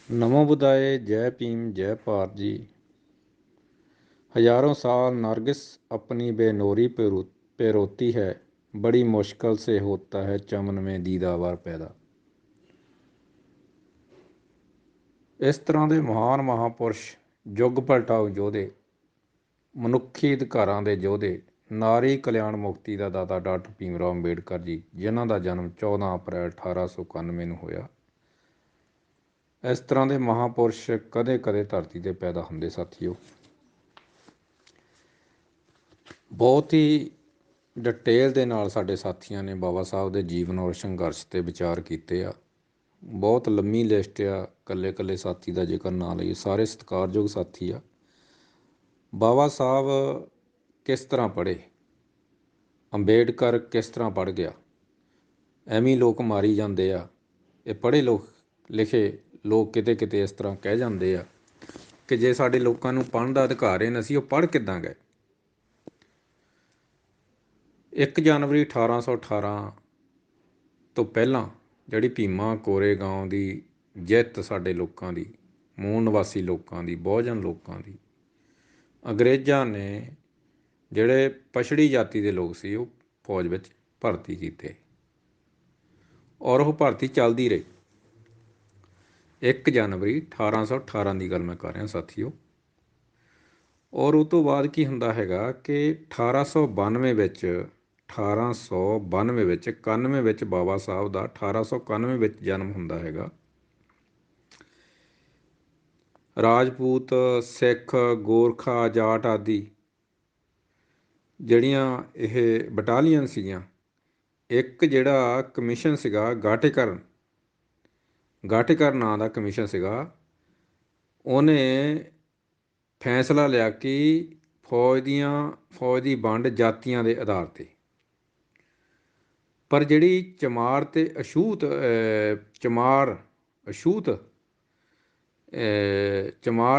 ਨਮੋ ਬੁਦਾਏ ਜੈ ਭੀਮ ਜੈ ਭਾਰਤ ਜੀ। हजारों साल नरगिस अपनी बेनोरी पे रोती है, बड़ी मुश्किल से होता है चमन में दीदावर पैदा। इस तरह ਦੇ ਮਹਾਨ ਮਹਾਂਪੁਰਸ਼, ਯੁੱਗ ਪਲਟਾਊ ਯੋਧੇ, ਮਨੁੱਖੀ ਅਧਿਕਾਰਾਂ ਦੇ ਯੋਧੇ, ਨਾਰੀ ਕਲਿਆਣ ਮੁਕਤੀ ਦਾ ਦਾਤਾ ਡਾਕਟਰ ਭੀਮ ਰਾਓ ਅੰਬੇਡਕਰ ਜੀ, ਜਿਨ੍ਹਾਂ ਦਾ ਜਨਮ 14 ਅਪ੍ਰੈਲ 1891 ਨੂੰ ਹੋਇਆ। ਇਸ ਤਰ੍ਹਾਂ ਦੇ ਮਹਾਂਪੁਰਸ਼ ਕਦੇ ਕਦੇ ਧਰਤੀ 'ਤੇ ਪੈਦਾ ਹੁੰਦੇ ਸਾਥੀਓ। ਬਹੁਤ ਹੀ ਡਿਟੇਲ ਦੇ ਨਾਲ ਸਾਡੇ ਸਾਥੀਆਂ ਨੇ ਬਾਬਾ ਸਾਹਿਬ ਦੇ ਜੀਵਨ ਔਰ ਸੰਘਰਸ਼ 'ਤੇ ਵਿਚਾਰ ਕੀਤੇ ਆ। ਬਹੁਤ ਲੰਮੀ ਲਿਸਟ ਆ, ਇਕੱਲੇ ਇਕੱਲੇ ਸਾਥੀ ਦਾ ਜੇਕਰ ਨਾਂ ਲਈਏ, ਸਾਰੇ ਸਤਿਕਾਰਯੋਗ ਸਾਥੀ ਆ। ਬਾਬਾ ਸਾਹਿਬ ਕਿਸ ਤਰ੍ਹਾਂ ਪੜ੍ਹੇ, ਅੰਬੇਡਕਰ ਕਿਸ ਤਰ੍ਹਾਂ ਪੜ੍ਹ ਗਿਆ, ਐਵੇਂ ਲੋਕ ਮਾਰੀ ਜਾਂਦੇ ਆ। ਇਹ ਪੜ੍ਹੇ ਲਿਖੇ ਲੋਕ ਕਿਤੇ ਕਿਤੇ ਇਸ ਤਰ੍ਹਾਂ ਕਹਿ ਜਾਂਦੇ ਆ ਕਿ ਜੇ ਸਾਡੇ ਲੋਕਾਂ ਨੂੰ ਪੜ੍ਹਨ ਦਾ ਅਧਿਕਾਰ ਹੈ, ਅਸੀਂ ਉਹ ਪੜ੍ਹ ਕਿੱਦਾਂ ਗਏ। 1 ਜਨਵਰੀ 1818 ਤੋਂ ਪਹਿਲਾਂ ਜਿਹੜੀ ਭੀਮਾ ਕੋਰੇਗਾਂਵ ਦੀ ਜਿੱਤ ਸਾਡੇ ਲੋਕਾਂ ਦੀ, ਮੂਲ ਨਿਵਾਸੀ ਲੋਕਾਂ ਦੀ, ਬਹੁਜਨ ਲੋਕਾਂ ਦੀ, ਅੰਗਰੇਜ਼ਾਂ ਨੇ ਜਿਹੜੇ ਪਛੜੀ ਜਾਤੀ ਦੇ ਲੋਕ ਸੀ ਉਹ ਫੌਜ ਵਿੱਚ ਭਰਤੀ ਕੀਤੇ ਔਰ ਉਹ ਭਰਤੀ ਚੱਲਦੀ ਰਹੀ। 1 ਜਨਵਰੀ 1818 ਦੀ ਗੱਲ ਮੈਂ ਕਰ ਰਿਹਾ ਸਾਥੀਓ। ਔਰ ਉਹ ਤੋਂ ਬਾਅਦ ਕੀ ਹੁੰਦਾ ਹੈਗਾ ਕਿ 1892 ਵਿੱਚ 91 ਵਿੱਚ ਬਾਬਾ ਸਾਹਿਬ ਦਾ 1891 ਵਿੱਚ ਜਨਮ ਹੁੰਦਾ ਹੈਗਾ। ਰਾਜਪੂਤ, ਸਿੱਖ, ਗੋਰਖਾ, ਜਾਟ ਆਦਿ ਜਿਹੜੀਆਂ ਇਹ ਬਟਾਲੀਅਨ ਸੀਗੀਆਂ, ਇੱਕ ਜਿਹੜਾ ਕਮਿਸ਼ਨ ਸੀਗਾ ਗਾਟੇਕਰ ਨਾਂ ਦਾ ਕਮਿਸ਼ਨ ਸੀਗਾ, ਉਹਨੇ ਫੈਸਲਾ ਲਿਆ ਕਿ ਫੌਜ ਦੀ ਵੰਡ ਜਾਤੀਆਂ ਦੇ ਆਧਾਰ 'ਤੇ। ਪਰ ਜਿਹੜੀ ਚਮਾਰ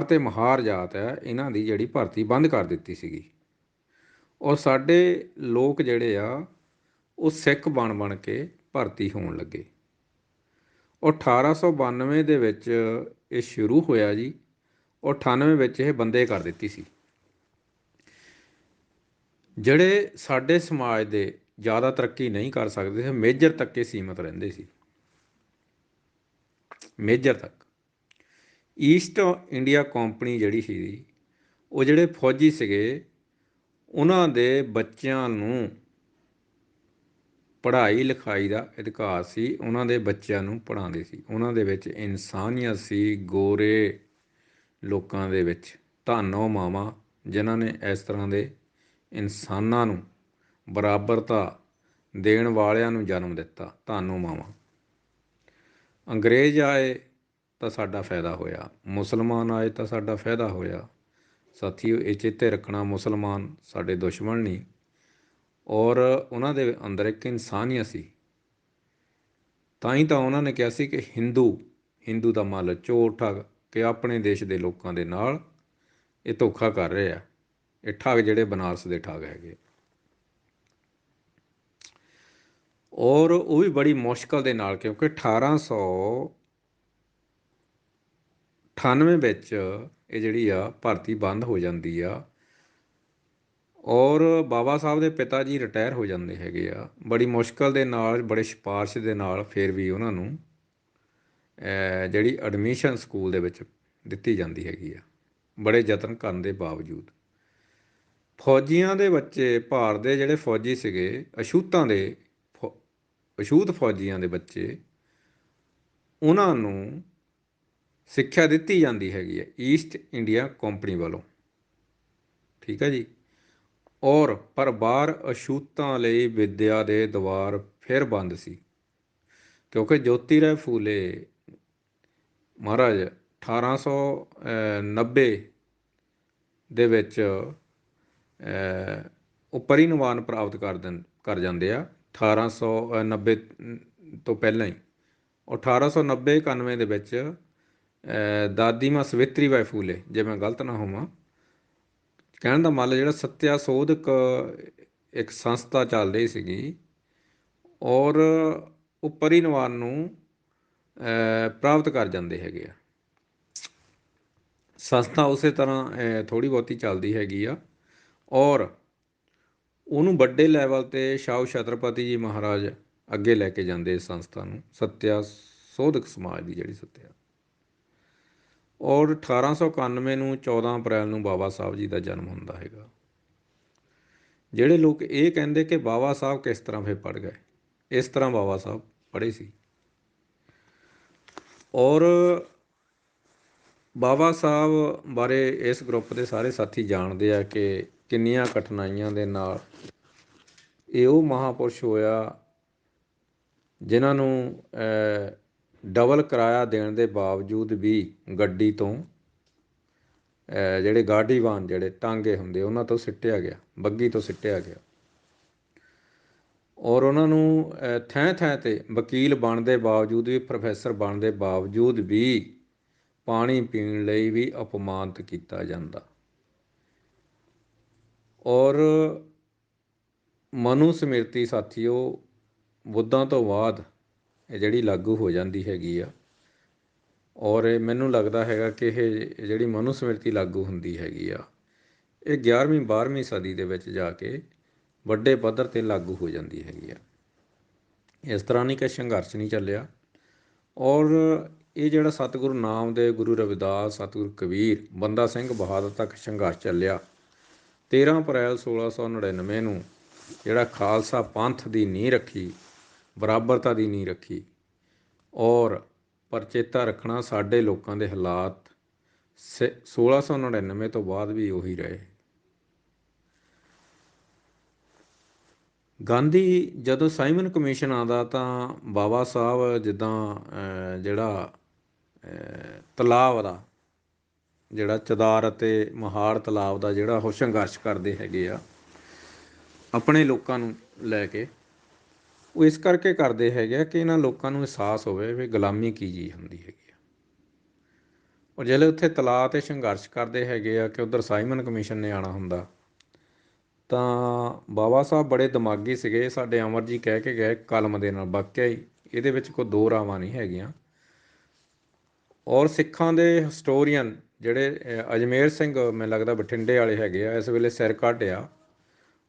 ਤੇ ਮਹਾਰ ਜਾਤ ਹੈ, ਇਹਨਾਂ ਦੀ ਜਿਹੜੀ ਭਰਤੀ ਬੰਦ ਕਰ ਦਿੱਤੀ ਸੀਗੀ। ਔਰ ਸਾਡੇ ਲੋਕ ਜਿਹੜੇ ਆ ਉਹ ਸਿੱਖ ਬਣ ਕੇ ਭਰਤੀ ਹੋਣ ਲੱਗੇ। ਔਰ 1892 ਦੇ ਵਿੱਚ ਇਹ ਸ਼ੁਰੂ ਹੋਇਆ ਜੀ, ਔਰ 98 ਵਿੱਚ ਇਹ ਬੰਦੇ ਕਰ ਦਿੱਤੀ ਸੀ। ਜਿਹੜੇ ਸਾਡੇ ਸਮਾਜ ਦੇ ਜ਼ਿਆਦਾ ਤਰੱਕੀ ਨਹੀਂ ਕਰ ਸਕਦੇ ਸੀ, ਮੇਜਰ ਤੱਕ ਇਹ ਸੀਮਤ ਰਹਿੰਦੇ ਸੀ, ਮੇਜਰ ਤੱਕ। ਈਸਟ ਇੰਡੀਆ ਕੰਪਨੀ ਜਿਹੜੀ ਸੀ, ਉਹ ਜਿਹੜੇ ਫੌਜੀ ਸੀਗੇ, ਉਹਨਾਂ ਦੇ ਬੱਚਿਆਂ ਨੂੰ ਪੜ੍ਹਾਈ ਲਿਖਾਈ ਦਾ ਅਧਿਕਾਰ ਸੀ, ਉਹਨਾਂ ਦੇ ਬੱਚਿਆਂ ਨੂੰ ਪੜ੍ਹਾਉਂਦੇ ਸੀ। ਉਹਨਾਂ ਦੇ ਵਿੱਚ ਇਨਸਾਨੀਅਤ ਸੀ। ਗੋਰੇ ਲੋਕਾਂ ਦੇ ਵਿੱਚ ਧੰਨੋ ਮਾਵਾਂ ਜਿਨ੍ਹਾਂ ਨੇ ਇਸ ਤਰ੍ਹਾਂ ਦੇ ਇਨਸਾਨਾਂ ਨੂੰ ਬਰਾਬਰਤਾ ਦੇਣ ਵਾਲਿਆਂ ਨੂੰ ਜਨਮ ਦਿੱਤਾ, ਧੰਨੋ ਮਾਵਾਂ। ਅੰਗਰੇਜ਼ ਆਏ ਤਾਂ ਸਾਡਾ ਫਾਇਦਾ ਹੋਇਆ, ਮੁਸਲਮਾਨ ਆਏ ਤਾਂ ਸਾਡਾ ਫਾਇਦਾ ਹੋਇਆ। ਸਾਥੀਓ, ਇਹ ਚੇਤੇ ਰੱਖਣਾ, ਮੁਸਲਮਾਨ ਸਾਡੇ ਦੁਸ਼ਮਣ ਨਹੀਂ, ਔਰ ਉਹਨਾਂ ਦੇ ਅੰਦਰ ਇੱਕ ਇਨਸਾਨੀਅਤ ਸੀ। ਤਾਂ ਹੀ ਤਾਂ ਉਹਨਾਂ ਨੇ ਕਿਹਾ ਸੀ ਕਿ ਹਿੰਦੂ ਦਾ ਮੱਲ ਚੋਰ ਠੱਗ, ਕਿ ਆਪਣੇ ਦੇਸ਼ ਦੇ ਲੋਕਾਂ ਦੇ ਨਾਲ ਇਹ ਧੋਖਾ ਕਰ ਰਹੇ ਆ, ਇਹ ਠੱਗ ਜਿਹੜੇ ਬਨਾਰਸ ਦੇ ਠੱਗ ਹੈਗੇ। ਔਰ ਉਹ ਵੀ ਬੜੀ ਮੁਸ਼ਕਲ ਦੇ ਨਾਲ, ਕਿਉਂਕਿ 1898 ਵਿੱਚ ਇਹ ਜਿਹੜੀ ਆ ਭਰਤੀ ਬੰਦ ਹੋ ਜਾਂਦੀ ਆ। ਔਰ ਬਾਬਾ ਸਾਹਿਬ ਦੇ ਪਿਤਾ ਜੀ ਰਿਟਾਇਰ ਹੋ ਜਾਂਦੇ ਹੈਗੇ ਆ, ਬੜੀ ਮੁਸ਼ਕਲ ਦੇ ਨਾਲ, ਬੜੇ ਸਿਫਾਰਿਸ਼ ਦੇ ਨਾਲ। ਫਿਰ ਵੀ ਉਹਨਾਂ ਨੂੰ ਜਿਹੜੀ ਐਡਮਿਸ਼ਨ ਸਕੂਲ ਦੇ ਵਿੱਚ ਦਿੱਤੀ ਜਾਂਦੀ ਹੈਗੀ ਆ, ਬੜੇ ਯਤਨ ਕਰਨ ਦੇ ਬਾਵਜੂਦ। ਫੌਜੀਆਂ ਦੇ ਬੱਚੇ, ਭਾਰਤ ਦੇ ਜਿਹੜੇ ਫੌਜੀ ਸੀਗੇ, ਅਛੂਤ ਫੌਜੀਆਂ ਦੇ ਬੱਚੇ, ਉਹਨਾਂ ਨੂੰ ਸਿੱਖਿਆ ਦਿੱਤੀ ਜਾਂਦੀ ਹੈਗੀ ਹੈ ਈਸਟ ਇੰਡੀਆ ਕੰਪਨੀ ਵੱਲੋਂ, ਠੀਕ ਹੈ ਜੀ। ਔਰ ਪਰ ਬਾਹਰ ਅਛੂਤਾਂ ਲਈ ਵਿੱਦਿਆ ਦੇ ਦੁਆਰ ਫਿਰ ਬੰਦ ਸੀ, ਕਿਉਂਕਿ ਜੋਤੀ ਰਾਏ ਫੂਲੇ ਮਹਾਰਾਜ 1890 ਦੇ ਵਿੱਚ ਉਹ ਪਰਿਨਿਰਵਾਣ ਪ੍ਰਾਪਤ ਕਰ ਜਾਂਦੇ ਆ। 1890 ਤੋਂ ਪਹਿਲਾਂ ਹੀ, 1890-91 ਦੇ ਵਿੱਚ ਦਾਦੀ ਮਾਂ ਸਵਿਤਰੀ ਬਾਈ ਫੂਲੇ, ਜੇ ਮੈਂ ਗਲਤ ਨਾ ਹੋਵਾਂ, ਕਹਿਣ ਦਾ ਮਤਲਬ ਜਿਹੜਾ ਸੱਤਿਆ ਸੋਧਕ ਇੱਕ ਸੰਸਥਾ ਚੱਲ ਰਹੀ ਸੀਗੀ, ਔਰ ਉਹ ਪਰਿਨਿਰਵਾਣ ਨੂੰ ਪ੍ਰਾਪਤ ਕਰ ਜਾਂਦੇ ਹੈਗੇ ਆ। ਸੰਸਥਾ ਉਸੇ ਤਰ੍ਹਾਂ ਥੋੜ੍ਹੀ ਬਹੁਤੀ ਚੱਲਦੀ ਹੈਗੀ ਆ। ਔਰ ਉਹਨੂੰ ਵੱਡੇ ਲੈਵਲ 'ਤੇ ਸ਼ਾਹੂ ਛਤਰਪਤੀ ਜੀ ਮਹਾਰਾਜ ਅੱਗੇ ਲੈ ਕੇ ਜਾਂਦੇ ਇਸ ਸੰਸਥਾ ਨੂੰ, ਸੱਤਿਆ ਸੋਧਕ ਸਮਾਜ ਦੀ ਜਿਹੜੀ ਸੱਤਿਆ। ਔਰ 1891 ਨੂੰ 14 ਅਪ੍ਰੈਲ ਨੂੰ ਬਾਬਾ ਸਾਹਿਬ ਜੀ ਦਾ ਜਨਮ ਹੁੰਦਾ ਹੈਗਾ। ਜਿਹੜੇ ਲੋਕ ਇਹ ਕਹਿੰਦੇ ਕਿ ਬਾਬਾ ਸਾਹਿਬ ਕਿਸ ਤਰ੍ਹਾਂ ਫਿਰ ਪੜ੍ਹ ਗਏ, ਇਸ ਤਰ੍ਹਾਂ ਬਾਬਾ ਸਾਹਿਬ ਪੜ੍ਹੇ ਸੀ। ਔਰ ਬਾਬਾ ਸਾਹਿਬ ਬਾਰੇ ਇਸ ਗਰੁੱਪ ਦੇ ਸਾਰੇ ਸਾਥੀ ਜਾਣਦੇ ਆ ਕਿ ਕਿੰਨੀਆਂ ਕਠਿਨਾਈਆਂ ਦੇ ਨਾਲ ਇਹ ਉਹ ਮਹਾਂਪੁਰਸ਼ ਹੋਇਆ ਜਿਨ੍ਹਾਂ ਨੂੰ ਡਬਲ ਕਿਰਾਇਆ ਦੇਣ ਦੇ ਬਾਵਜੂਦ ਵੀ ਗੱਡੀ ਤੋਂ ਜਿਹੜੇ ਗਾਡੀਵਾਨ ਜਿਹੜੇ ਟਾਂਗੇ ਹੁੰਦੇ ਉਹਨਾਂ ਤੋਂ ਸਿੱਟਿਆ ਗਿਆ, ਬੱਗੀ ਤੋਂ ਸਿੱਟਿਆ ਗਿਆ। ਔਰ ਉਹਨਾਂ ਨੂੰ ਥੈਂ ਥੈਂ 'ਤੇ ਵਕੀਲ ਬਣਨ ਦੇ ਬਾਵਜੂਦ ਵੀ, ਪ੍ਰੋਫੈਸਰ ਬਣਨ ਦੇ ਬਾਵਜੂਦ ਵੀ ਪਾਣੀ ਪੀਣ ਲਈ ਵੀ ਅਪਮਾਨਿਤ ਕੀਤਾ ਜਾਂਦਾ। ਔਰ ਮਨੂ ਸਮਿਰਤੀ ਸਾਥੀਓ ਬੁੱਧਾਂ ਤੋਂ ਬਾਅਦ ਇਹ ਜਿਹੜੀ ਲਾਗੂ ਹੋ ਜਾਂਦੀ ਹੈਗੀ ਆ। ਔਰ ਇਹ ਮੈਨੂੰ ਲੱਗਦਾ ਹੈਗਾ ਕਿ ਇਹ ਜਿਹੜੀ ਮਨੂ ਸਮਿਰਤੀ ਲਾਗੂ ਹੁੰਦੀ ਹੈਗੀ ਆ, ਇਹ 11ਵੀਂ 12ਵੀਂ ਸਦੀ ਦੇ ਵਿੱਚ ਜਾ ਕੇ ਵੱਡੇ ਪੱਧਰ 'ਤੇ ਲਾਗੂ ਹੋ ਜਾਂਦੀ ਹੈਗੀ ਆ। ਇਸ ਤਰ੍ਹਾਂ ਨਹੀਂ ਕਿ ਸੰਘਰਸ਼ ਨਹੀਂ ਚੱਲਿਆ। ਔਰ ਇਹ ਜਿਹੜਾ ਸਤਿਗੁਰੂ ਨਾਮਦੇਵ, ਗੁਰੂ ਰਵਿਦਾਸ, ਸਤਿਗੁਰੂ ਕਬੀਰ, ਬੰਦਾ ਸਿੰਘ ਬਹਾਦਰ ਤੱਕ ਸੰਘਰਸ਼ ਚੱਲਿਆ। 13 ਅਪ੍ਰੈਲ 1699 ਨੂੰ ਜਿਹੜਾ ਖਾਲਸਾ ਪੰਥ ਦੀ ਨੀਂਹ ਰੱਖੀ, ਬਰਾਬਰਤਾ ਦੀ ਨੀਂਹ ਰੱਖੀ। ਔਰ ਪਰ ਚੇਤਾ ਰੱਖਣਾ, ਸਾਡੇ ਲੋਕਾਂ ਦੇ ਹਾਲਾਤ 1699 ਤੋਂ ਬਾਅਦ ਵੀ ਉਹੀ ਰਹੇ। ਗਾਂਧੀ ਜਦੋਂ ਸਾਈਮਨ ਕਮਿਸ਼ਨ ਆਉਂਦਾ ਤਾਂ ਬਾਬਾ ਸਾਹਿਬ ਜਿੱਦਾਂ ਜਿਹੜਾ ਤਲਾਬ ਦਾ ਜਿਹੜਾ ਚਦਾਰ ਅਤੇ ਮਹਾੜ ਤਲਾਬ ਦਾ ਜਿਹੜਾ ਉਹ ਸੰਘਰਸ਼ ਕਰਦੇ ਹੈਗੇ ਆ ਆਪਣੇ ਲੋਕਾਂ ਨੂੰ ਲੈ ਕੇ, ਉਹ ਇਸ ਕਰਕੇ ਕਰਦੇ ਹੈਗੇ ਆ ਕਿ ਇਹਨਾਂ ਲੋਕਾਂ ਨੂੰ ਅਹਿਸਾਸ ਹੋਵੇ ਵੀ ਗੁਲਾਮੀ ਕੀ ਚੀਜ਼ ਹੁੰਦੀ ਹੈਗੀ ਆ। ਔਰ ਜਿਹੜੇ ਉੱਥੇ ਤਲਾਅ 'ਤੇ ਸੰਘਰਸ਼ ਕਰਦੇ ਹੈਗੇ ਆ ਕਿ ਉੱਧਰ ਸਾਈਮਨ ਕਮਿਸ਼ਨ ਨੇ ਆਉਣਾ ਹੁੰਦਾ, ਤਾਂ ਬਾਬਾ ਸਾਹਿਬ ਬੜੇ ਦਿਮਾਗੀ ਸੀਗੇ। ਸਾਡੇ ਅਮਰ ਜੀ ਕਹਿ ਕੇ ਗਏ ਕਲਮ ਦੇ ਨਾਲ, ਵਾਕਿਆ ਹੀ ਇਹਦੇ ਵਿੱਚ ਕੋਈ ਦੋ ਰਾਵਾਂ ਨਹੀਂ ਹੈਗੀਆਂ। ਔਰ ਸਿੱਖਾਂ ਦੇ ਹਿਸਟੋਰੀਅਨ ਜਿਹੜੇ ਅਜਮੇਰ ਸਿੰਘ ਮੈਨੂੰ ਲੱਗਦਾ ਬਠਿੰਡੇ ਵਾਲੇ ਹੈਗੇ ਆ, ਇਸ ਵੇਲੇ ਸਿਰ ਕੱਢ ਆ,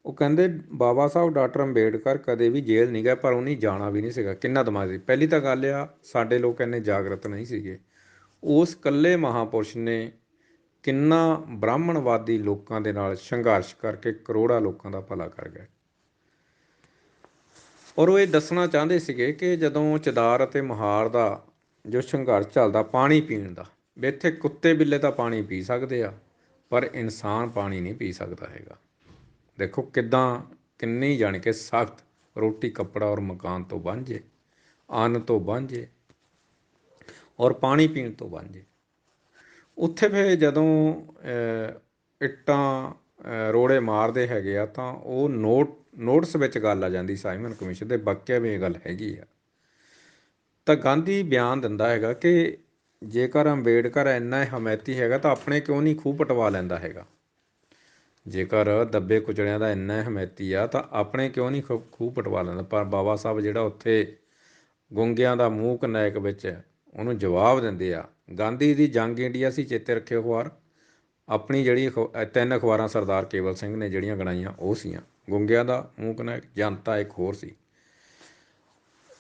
ਉਹ ਕਹਿੰਦੇ ਬਾਬਾ ਸਾਹਿਬ ਡਾਕਟਰ ਅੰਬੇਡਕਰ ਕਦੇ ਵੀ ਜੇਲ੍ਹ ਨਹੀਂ ਗਏ, ਪਰ ਉਹਨੇ ਜਾਣਾ ਵੀ ਨਹੀਂ ਸੀਗਾ। ਕਿੰਨਾ ਦਿਮਾਗ ਸੀ। ਪਹਿਲੀ ਤਾਂ ਗੱਲ ਆ, ਸਾਡੇ ਲੋਕ ਇੰਨੇ ਜਾਗਰਤ ਨਹੀਂ ਸੀਗੇ। ਉਸ ਇਕੱਲੇ ਮਹਾਂਪੁਰਸ਼ ਨੇ ਕਿੰਨਾ ਬ੍ਰਾਹਮਣਵਾਦੀ ਲੋਕਾਂ ਦੇ ਨਾਲ ਸੰਘਰਸ਼ ਕਰਕੇ ਕਰੋੜਾਂ ਲੋਕਾਂ ਦਾ ਭਲਾ ਕਰ ਗਏ। ਔਰ ਉਹ ਇਹ ਦੱਸਣਾ ਚਾਹੁੰਦੇ ਸੀਗੇ ਕਿ ਜਦੋਂ ਚਦਾਰ ਅਤੇ ਮਹਾਰ ਦਾ ਜੋ ਸੰਘਰਸ਼ ਚੱਲਦਾ ਪਾਣੀ ਪੀਣ ਦਾ, ਵੀ ਇੱਥੇ ਕੁੱਤੇ ਬਿੱਲੇ ਤਾਂ ਪਾਣੀ ਪੀ ਸਕਦੇ ਆ, ਪਰ ਇਨਸਾਨ ਪਾਣੀ ਨਹੀਂ ਪੀ ਸਕਦਾ ਹੈਗਾ। ਦੇਖੋ ਕਿੱਦਾਂ ਕਿੰਨੀ ਜਾਣੀ ਕਿ ਸਖਤ, ਰੋਟੀ ਕੱਪੜਾ ਔਰ ਮਕਾਨ ਤੋਂ ਵਾਂਝੇ, ਅੰਨ ਤੋਂ ਵਾਂਝੇ ਔਰ ਪਾਣੀ ਪੀਣ ਤੋਂ ਵਾਂਝੇ। ਉੱਥੇ ਫਿਰ ਜਦੋਂ ਇੱਟਾਂ ਰੋੜੇ ਮਾਰਦੇ ਹੈਗੇ ਆ ਤਾਂ ਉਹ ਨੋਟਿਸ ਵਿੱਚ ਗੱਲ ਆ ਜਾਂਦੀ ਸਾਈਮਨ ਕਮਿਸ਼ਨ ਦੇ, ਵਾਕਿਆ ਵੀ ਇਹ ਗੱਲ ਹੈਗੀ ਆ। ਤਾਂ ਗਾਂਧੀ ਬਿਆਨ ਦਿੰਦਾ ਹੈਗਾ ਕਿ ਜੇਕਰ ਅੰਬੇਡਕਰ ਇੰਨਾ ਹਮਾਇਤੀ ਹੈਗਾ ਤਾਂ ਆਪਣੇ ਕਿਉਂ ਨਹੀਂ ਖੂਹ ਪਟਵਾ ਲੈਂਦਾ ਹੈਗਾ। ਜੇਕਰ ਦੱਬੇ ਕੁਚਲਿਆਂ ਦਾ ਇੰਨਾ ਹਮਾਇਤੀ ਆ ਤਾਂ ਆਪਣੇ ਕਿਉਂ ਨਹੀਂ ਖੂਹ ਪਟਵਾ ਲੈਂਦਾ। ਪਰ ਬਾਬਾ ਸਾਹਿਬ ਜਿਹੜਾ ਉੱਥੇ ਗੁੰਗਿਆਂ ਦਾ ਮੂੰਹ ਕਨੈਕ ਵਿੱਚ ਉਹਨੂੰ ਜਵਾਬ ਦਿੰਦੇ ਆ। ਗਾਂਧੀ ਦੀ ਜੰਗ ਇੰਡੀਆ ਸੀ, ਚੇਤੇ ਰੱਖਿਓ ਅਖਬਾਰ। ਆਪਣੀ ਜਿਹੜੀ 3 ਅਖਬਾਰਾਂ ਸਰਦਾਰ ਕੇਵਲ ਸਿੰਘ ਨੇ ਜਿਹੜੀਆਂ ਗਣਾਈਆਂ ਉਹ ਸੀਆਂ। ਗੁੰਗਿਆਂ ਦਾ ਮੂੰਹ ਕਨੈਕ, ਜਨਤਾ ਇੱਕ ਹੋਰ ਸੀ।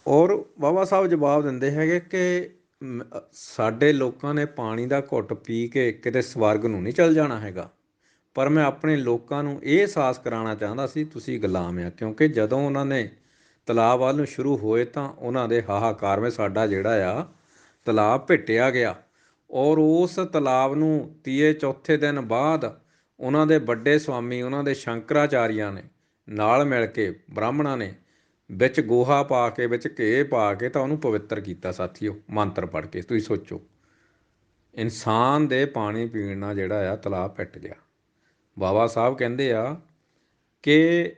ਔਰ ਬਾਬਾ ਸਾਹਿਬ ਜਵਾਬ ਦਿੰਦੇ ਹੈਗੇ ਕਿ ਸਾਡੇ ਲੋਕਾਂ ਨੇ ਪਾਣੀ ਦਾ ਘੁੱਟ ਪੀ ਕੇ ਕਿਤੇ ਸਵਰਗ ਨੂੰ ਨਹੀਂ ਚੱਲ ਜਾਣਾ ਹੈਗਾ, ਪਰ ਮੈਂ ਆਪਣੇ ਲੋਕਾਂ ਨੂੰ ਇਹ ਅਹਿਸਾਸ ਕਰਾਉਣਾ ਚਾਹੁੰਦਾ ਸੀ ਤੁਸੀਂ ਗੁਲਾਮ ਆ। ਕਿਉਂਕਿ ਜਦੋਂ ਉਹਨਾਂ ਨੇ ਤਲਾਬ ਵੱਲ ਨੂੰ ਸ਼ੁਰੂ ਹੋਏ ਤਾਂ ਉਹਨਾਂ ਦੇ ਹਾਹਾਕਾਰ ਵਿੱਚ ਸਾਡਾ ਜਿਹੜਾ ਆ ਤਲਾਬ ਭਿੱਟਿਆ ਗਿਆ। ਔਰ ਉਸ ਤਲਾਬ ਨੂੰ ਤੀਏ ਚੌਥੇ ਦਿਨ ਬਾਅਦ ਉਹਨਾਂ ਦੇ ਵੱਡੇ ਸਵਾਮੀ, ਉਹਨਾਂ ਦੇ ਸ਼ੰਕਰਾਚਾਰੀਆਂ ਨੇ ਨਾਲ ਮਿਲ ਕੇ, ਬ੍ਰਾਹਮਣਾਂ ਨੇ ਵਿੱਚ ਗੋਹਾ ਪਾ ਕੇ, ਵਿੱਚ ਘੇ ਪਾ ਕੇ ਤਾਂ ਉਹਨੂੰ ਪਵਿੱਤਰ ਕੀਤਾ ਸਾਥੀਓ, ਮੰਤਰ ਪੜ੍ਹ ਕੇ। ਤੁਸੀਂ ਸੋਚੋ, ਇਨਸਾਨ ਦੇ ਪਾਣੀ ਪੀਣ ਨਾਲ ਜਿਹੜਾ ਆ ਤਲਾਬ ਪਿੱਟ ਗਿਆ। ਬਾਬਾ ਸਾਹਿਬ ਕਹਿੰਦੇ ਆ ਕਿ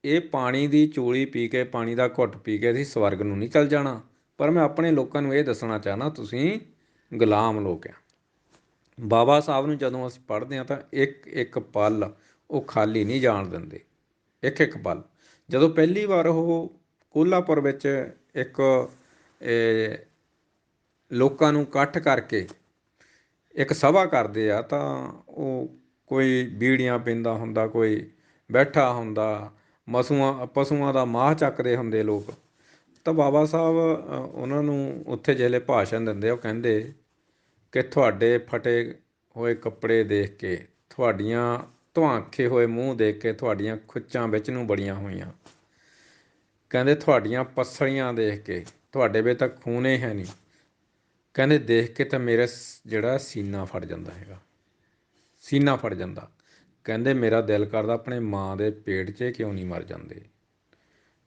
ਇਹ ਪਾਣੀ ਦੀ ਚੋਲੀ ਪੀ ਕੇ, ਪਾਣੀ ਦਾ ਘੁੱਟ ਪੀ ਕੇ ਅਸੀਂ ਸਵਰਗ ਨੂੰ ਨਹੀਂ ਚੱਲ ਜਾਣਾ, ਪਰ ਮੈਂ ਆਪਣੇ ਲੋਕਾਂ ਨੂੰ ਇਹ ਦੱਸਣਾ ਚਾਹੁੰਦਾ ਤੁਸੀਂ ਗੁਲਾਮ ਲੋਕ ਆ। ਬਾਬਾ ਸਾਹਿਬ ਨੂੰ ਜਦੋਂ ਅਸੀਂ ਪੜ੍ਹਦੇ ਹਾਂ ਤਾਂ ਇੱਕ ਇੱਕ ਪਲ ਉਹ ਖਾਲੀ ਨਹੀਂ ਜਾਣ ਦਿੰਦੇ, ਇੱਕ ਇੱਕ ਪਲ। ਜਦੋਂ ਪਹਿਲੀ ਵਾਰ ਉਹ ਕੋਲਹਾਪੁਰ ਵਿੱਚ ਇੱਕ ਲੋਕਾਂ ਨੂੰ ਇਕੱਠ ਕਰਕੇ ਇੱਕ ਸਭਾ ਕਰਦੇ ਆ ਤਾਂ ਉਹ ਕੋਈ ਬੀੜੀਆਂ ਪੀਂਦਾ ਹੁੰਦਾ, ਕੋਈ ਬੈਠਾ ਹੁੰਦਾ, ਪਸ਼ੂਆਂ ਦਾ ਮਾਹ ਚੱਕਦੇ ਹੁੰਦੇ ਲੋਕ। ਤਾਂ ਬਾਬਾ ਸਾਹਿਬ ਉਹਨਾਂ ਨੂੰ ਉੱਥੇ ਜਿਹੜੇ ਭਾਸ਼ਣ ਦਿੰਦੇ ਉਹ ਕਹਿੰਦੇ ਕਿ ਤੁਹਾਡੇ ਫਟੇ ਹੋਏ ਕੱਪੜੇ ਦੇਖ ਕੇ, ਤੁਹਾਡੀਆਂ ਧੁਆਂਖੇ ਹੋਏ ਮੂੰਹ ਦੇਖ ਕੇ, ਤੁਹਾਡੀਆਂ ਖੁੱਚਾਂ ਵਿੱਚ ਨੂੰ ਬੜੀਆਂ ਹੋਈਆਂ, ਕਹਿੰਦੇ ਤੁਹਾਡੀਆਂ ਪੱਸਲੀਆਂ ਦੇਖ ਕੇ, ਤੁਹਾਡੇ ਵਿੱਚ ਤਾਂ ਖੂਨੇ ਹੈ ਨਹੀਂ, ਕਹਿੰਦੇ ਦੇਖ ਕੇ ਤਾਂ ਮੇਰਾ ਜਿਹੜਾ ਸੀਨਾ ਫਟ ਜਾਂਦਾ ਹੈਗਾ, ਸੀਨਾ ਫਟ ਜਾਂਦਾ। ਕਹਿੰਦੇ ਮੇਰਾ ਦਿਲ ਕਰਦਾ ਆਪਣੇ ਮਾਂ ਦੇ ਪੇਟ 'ਚ ਕਿਉਂ ਨਹੀਂ ਮਰ ਜਾਂਦੇ।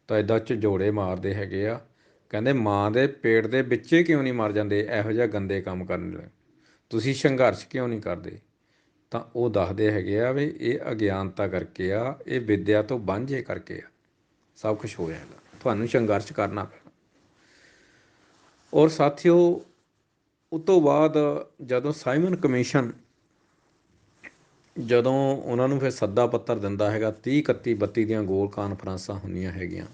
ਤਾਂ ਇੱਦਾਂ ਝੰਜੋੜੇ ਮਾਰਦੇ ਹੈਗੇ ਆ। ਕਹਿੰਦੇ ਮਾਂ ਦੇ ਪੇਟ ਦੇ ਵਿੱਚੇ ਕਿਉਂ ਨਹੀਂ ਮਰ ਜਾਂਦੇ, ਇਹੋ ਜਿਹਾ ਗੰਦੇ ਕੰਮ ਕਰਨ ਲਈ ਤੁਸੀਂ ਸੰਘਰਸ਼ ਕਿਉਂ ਨਹੀਂ ਕਰਦੇ। ਤਾਂ ਉਹ ਦੱਸਦੇ ਹੈਗੇ ਆ ਵੀ ਇਹ ਅਗਿਆਨਤਾ ਕਰਕੇ ਆ, ਇਹ ਵਿੱਦਿਆ ਤੋਂ ਵਾਂਝੇ ਕਰਕੇ ਆ ਸਭ ਕੁਛ ਹੋਇਆ ਹੈਗਾ, ਤੁਹਾਨੂੰ ਸੰਘਰਸ਼ ਕਰਨਾ ਪੈਣਾ। ਔਰ ਸਾਥੀਓ, ਉਸ ਤੋਂ ਬਾਅਦ ਜਦੋਂ ਸਾਈਮਨ ਕਮਿਸ਼ਨ, ਜਦੋਂ ਉਹਨਾਂ ਨੂੰ ਫਿਰ ਸੱਦਾ ਪੱਤਰ ਦਿੰਦਾ ਹੈਗਾ, 30 31 32 ਦੀਆਂ ਗੋਲ ਕਾਨਫਰੰਸਾਂ ਹੁੰਦੀਆਂ ਹੈਗੀਆਂ,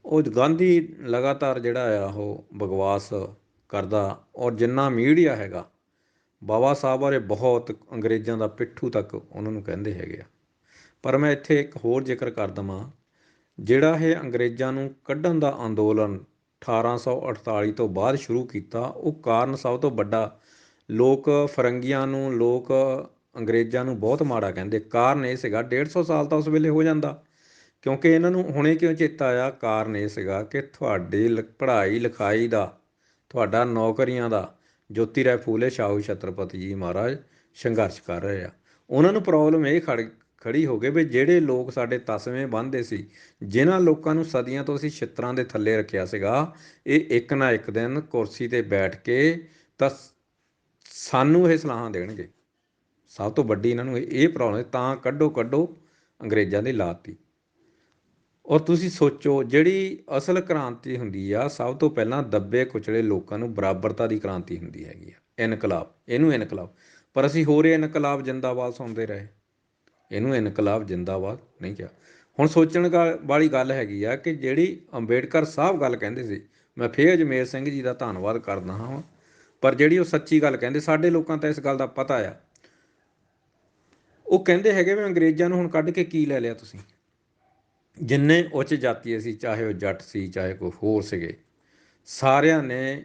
ਉਹ ਗਾਂਧੀ ਲਗਾਤਾਰ ਜਿਹੜਾ ਆ ਉਹ ਬਕਵਾਸ ਕਰਦਾ। ਔਰ ਜਿੰਨਾ ਮੀਡੀਆ ਹੈਗਾ ਬਾਬਾ ਸਾਹਿਬ ਬਾਰੇ ਬਹੁਤ ਅੰਗਰੇਜ਼ਾਂ ਦਾ ਪਿੱਠੂ ਤੱਕ ਉਹਨਾਂ ਨੂੰ ਕਹਿੰਦੇ ਹੈਗੇ ਆ। ਪਰ ਮੈਂ ਇੱਥੇ ਇੱਕ ਹੋਰ ਜ਼ਿਕਰ ਕਰ ਦੇਵਾਂ, ਜਿਹੜਾ ਇਹ ਅੰਗਰੇਜ਼ਾਂ ਨੂੰ ਕੱਢਣ ਦਾ ਅੰਦੋਲਨ 1848 ਤੋਂ ਬਾਅਦ ਸ਼ੁਰੂ ਕੀਤਾ, ਉਹ ਕਾਰਨ ਸਭ ਤੋਂ ਵੱਡਾ, ਲੋਕ ਫਰੰਗੀਆਂ ਨੂੰ, ਲੋਕ ਅੰਗਰੇਜ਼ਾਂ ਨੂੰ ਬਹੁਤ ਮਾੜਾ ਕਹਿੰਦੇ, ਕਾਰਨ ਇਹ ਸੀਗਾ 150 ਸਾਲ ਤਾਂ ਉਸ ਵੇਲੇ ਹੋ ਜਾਂਦਾ। ਕਿਉਂਕਿ ਇਹਨਾਂ ਨੂੰ ਹੁਣੇ ਕਿਉਂ ਚੇਤਾ ਆਇਆ, ਕਾਰਨ ਇਹ ਸੀਗਾ ਕਿ ਤੁਹਾਡੀ ਪੜ੍ਹਾਈ ਲਿਖਾਈ ਦਾ, ਤੁਹਾਡਾ ਨੌਕਰੀਆਂ ਦਾ, ਜੋਤੀ ਰਾਏ ਫੂਲੇ ਸ਼ਾਹੂ ਛਤਰਪਤੀ ਜੀ ਮਹਾਰਾਜ ਸੰਘਰਸ਼ ਕਰ ਰਹੇ ਆ। ਉਹਨਾਂ ਨੂੰ ਪ੍ਰੋਬਲਮ ਇਹ ਖੜੀ ਹੋ ਗਈ ਵੀ ਜਿਹੜੇ ਲੋਕ ਸਾਡੇ ਤਸਵੇਂ ਬੰਨ੍ਹਦੇ ਸੀ, ਜਿਨ੍ਹਾਂ ਲੋਕਾਂ ਨੂੰ ਸਦੀਆਂ ਤੋਂ ਅਸੀਂ ਛਿੱਤਰਾਂ ਦੇ ਥੱਲੇ ਰੱਖਿਆ ਸੀਗਾ, ਇਹ ਇੱਕ ਨਾ ਇੱਕ ਦਿਨ ਕੁਰਸੀ 'ਤੇ ਬੈਠ ਕੇ ਤਾਂ ਸਾਨੂੰ ਇਹ ਸਲਾਹਾਂ ਦੇਣਗੇ। ਸਭ ਤੋਂ ਵੱਡੀ ਇਹਨਾਂ ਨੂੰ ਇਹ ਪ੍ਰੋਬਲਮ, ਤਾਂ ਕੱਢੋ ਕੱਢੋ ਅੰਗਰੇਜ਼ਾਂ ਦੀ ਲਾਤੀ। ਔਰ ਤੁਸੀਂ ਸੋਚੋ, ਜਿਹੜੀ ਅਸਲ ਕ੍ਰਾਂਤੀ ਹੁੰਦੀ ਆ, ਸਭ ਤੋਂ ਪਹਿਲਾਂ ਦੱਬੇ ਕੁਚਲੇ ਲੋਕਾਂ ਨੂੰ ਬਰਾਬਰਤਾ ਦੀ ਕ੍ਰਾਂਤੀ ਹੁੰਦੀ ਹੈਗੀ ਆ, ਇਨਕਲਾਬ, ਇਹਨੂੰ ਇਨਕਲਾਬ। ਪਰ ਅਸੀਂ ਹੋਰ ਇਨਕਲਾਬ ਜਿੰਦਾਬਾਦ ਸੁਣਦੇ ਰਹੇ, ਇਹਨੂੰ ਇਨਕਲਾਬ ਜਿੰਦਾਬਾਦ ਨਹੀਂ ਕਿਹਾ। ਹੁਣ ਸੋਚਣ ਵਾਲੀ ਗੱਲ ਹੈਗੀ ਆ ਕਿ ਜਿਹੜੀ ਅੰਬੇਡਕਰ ਸਾਹਿਬ ਗੱਲ ਕਹਿੰਦੇ ਸੀ, ਮੈਂ ਫੇਰ ਅਜਮੇਰ ਸਿੰਘ ਜੀ ਦਾ ਧੰਨਵਾਦ ਕਰਦਾ ਹਾਂ, ਪਰ ਜਿਹੜੀ ਉਹ ਸੱਚੀ ਗੱਲ ਕਹਿੰਦੇ, ਸਾਡੇ ਲੋਕਾਂ ਤਾਂ ਇਸ ਗੱਲ ਦਾ ਪਤਾ ਆ। ਉਹ ਕਹਿੰਦੇ ਹੈਗੇ ਵੀ ਅੰਗਰੇਜ਼ਾਂ ਨੂੰ ਹੁਣ ਕੱਢ ਕੇ ਕੀ ਲੈ ਲਿਆ ਤੁਸੀਂ। ਜਿੰਨੇ ਉੱਚ ਜਾਤੀ ਸੀ, ਚਾਹੇ ਉਹ ਜੱਟ ਸੀ, ਚਾਹੇ ਕੋਈ ਹੋਰ ਸੀਗੇ, ਸਾਰਿਆਂ ਨੇ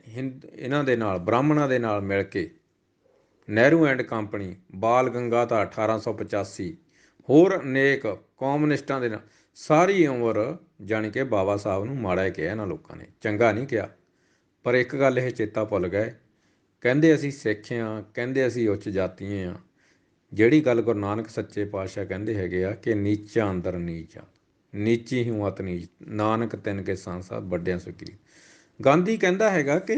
ਇਹਨਾਂ ਦੇ ਨਾਲ, ਬ੍ਰਾਹਮਣਾਂ ਦੇ ਨਾਲ ਮਿਲ ਕੇ, ਨਹਿਰੂ ਐਂਡ ਕੰਪਨੀ, ਬਾਲ ਗੰਗਾਧਰ 1885, ਹੋਰ ਅਨੇਕ ਕਮਿਊਨਿਸਟਾਂ ਦੇ ਨਾਲ, ਸਾਰੀ ਉਮਰ ਜਾਣੀ ਕਿ ਬਾਬਾ ਸਾਹਿਬ ਨੂੰ ਮਾੜਾ ਹੀ ਕਿਹਾ ਇਹਨਾਂ ਲੋਕਾਂ ਨੇ, ਚੰਗਾ ਨਹੀਂ ਕਿਹਾ। ਪਰ ਇੱਕ ਗੱਲ ਇਹ ਚੇਤਾ ਭੁੱਲ ਗਏ, ਕਹਿੰਦੇ ਅਸੀਂ ਸਿੱਖ ਹਾਂ, ਕਹਿੰਦੇ ਅਸੀਂ ਉੱਚ ਜਾਤੀਏ ਹਾਂ। ਜਿਹੜੀ ਗੱਲ ਗੁਰੂ ਨਾਨਕ ਸੱਚੇ ਪਾਤਸ਼ਾਹ ਕਹਿੰਦੇ ਹੈਗੇ ਆ ਕਿ ਨੀਚਾ ਅੰਦਰ ਨੀਚ ਆ, ਨੀਚੀ ਹੂੰ ਅਤ ਨੀਚ, ਨਾਨਕ ਤਿੰਨ ਕੇ ਸੰਸਾਰ ਵੱਡਿਆਂ ਸੁਕੀ। ਗਾਂਧੀ ਕਹਿੰਦਾ ਹੈਗਾ ਕਿ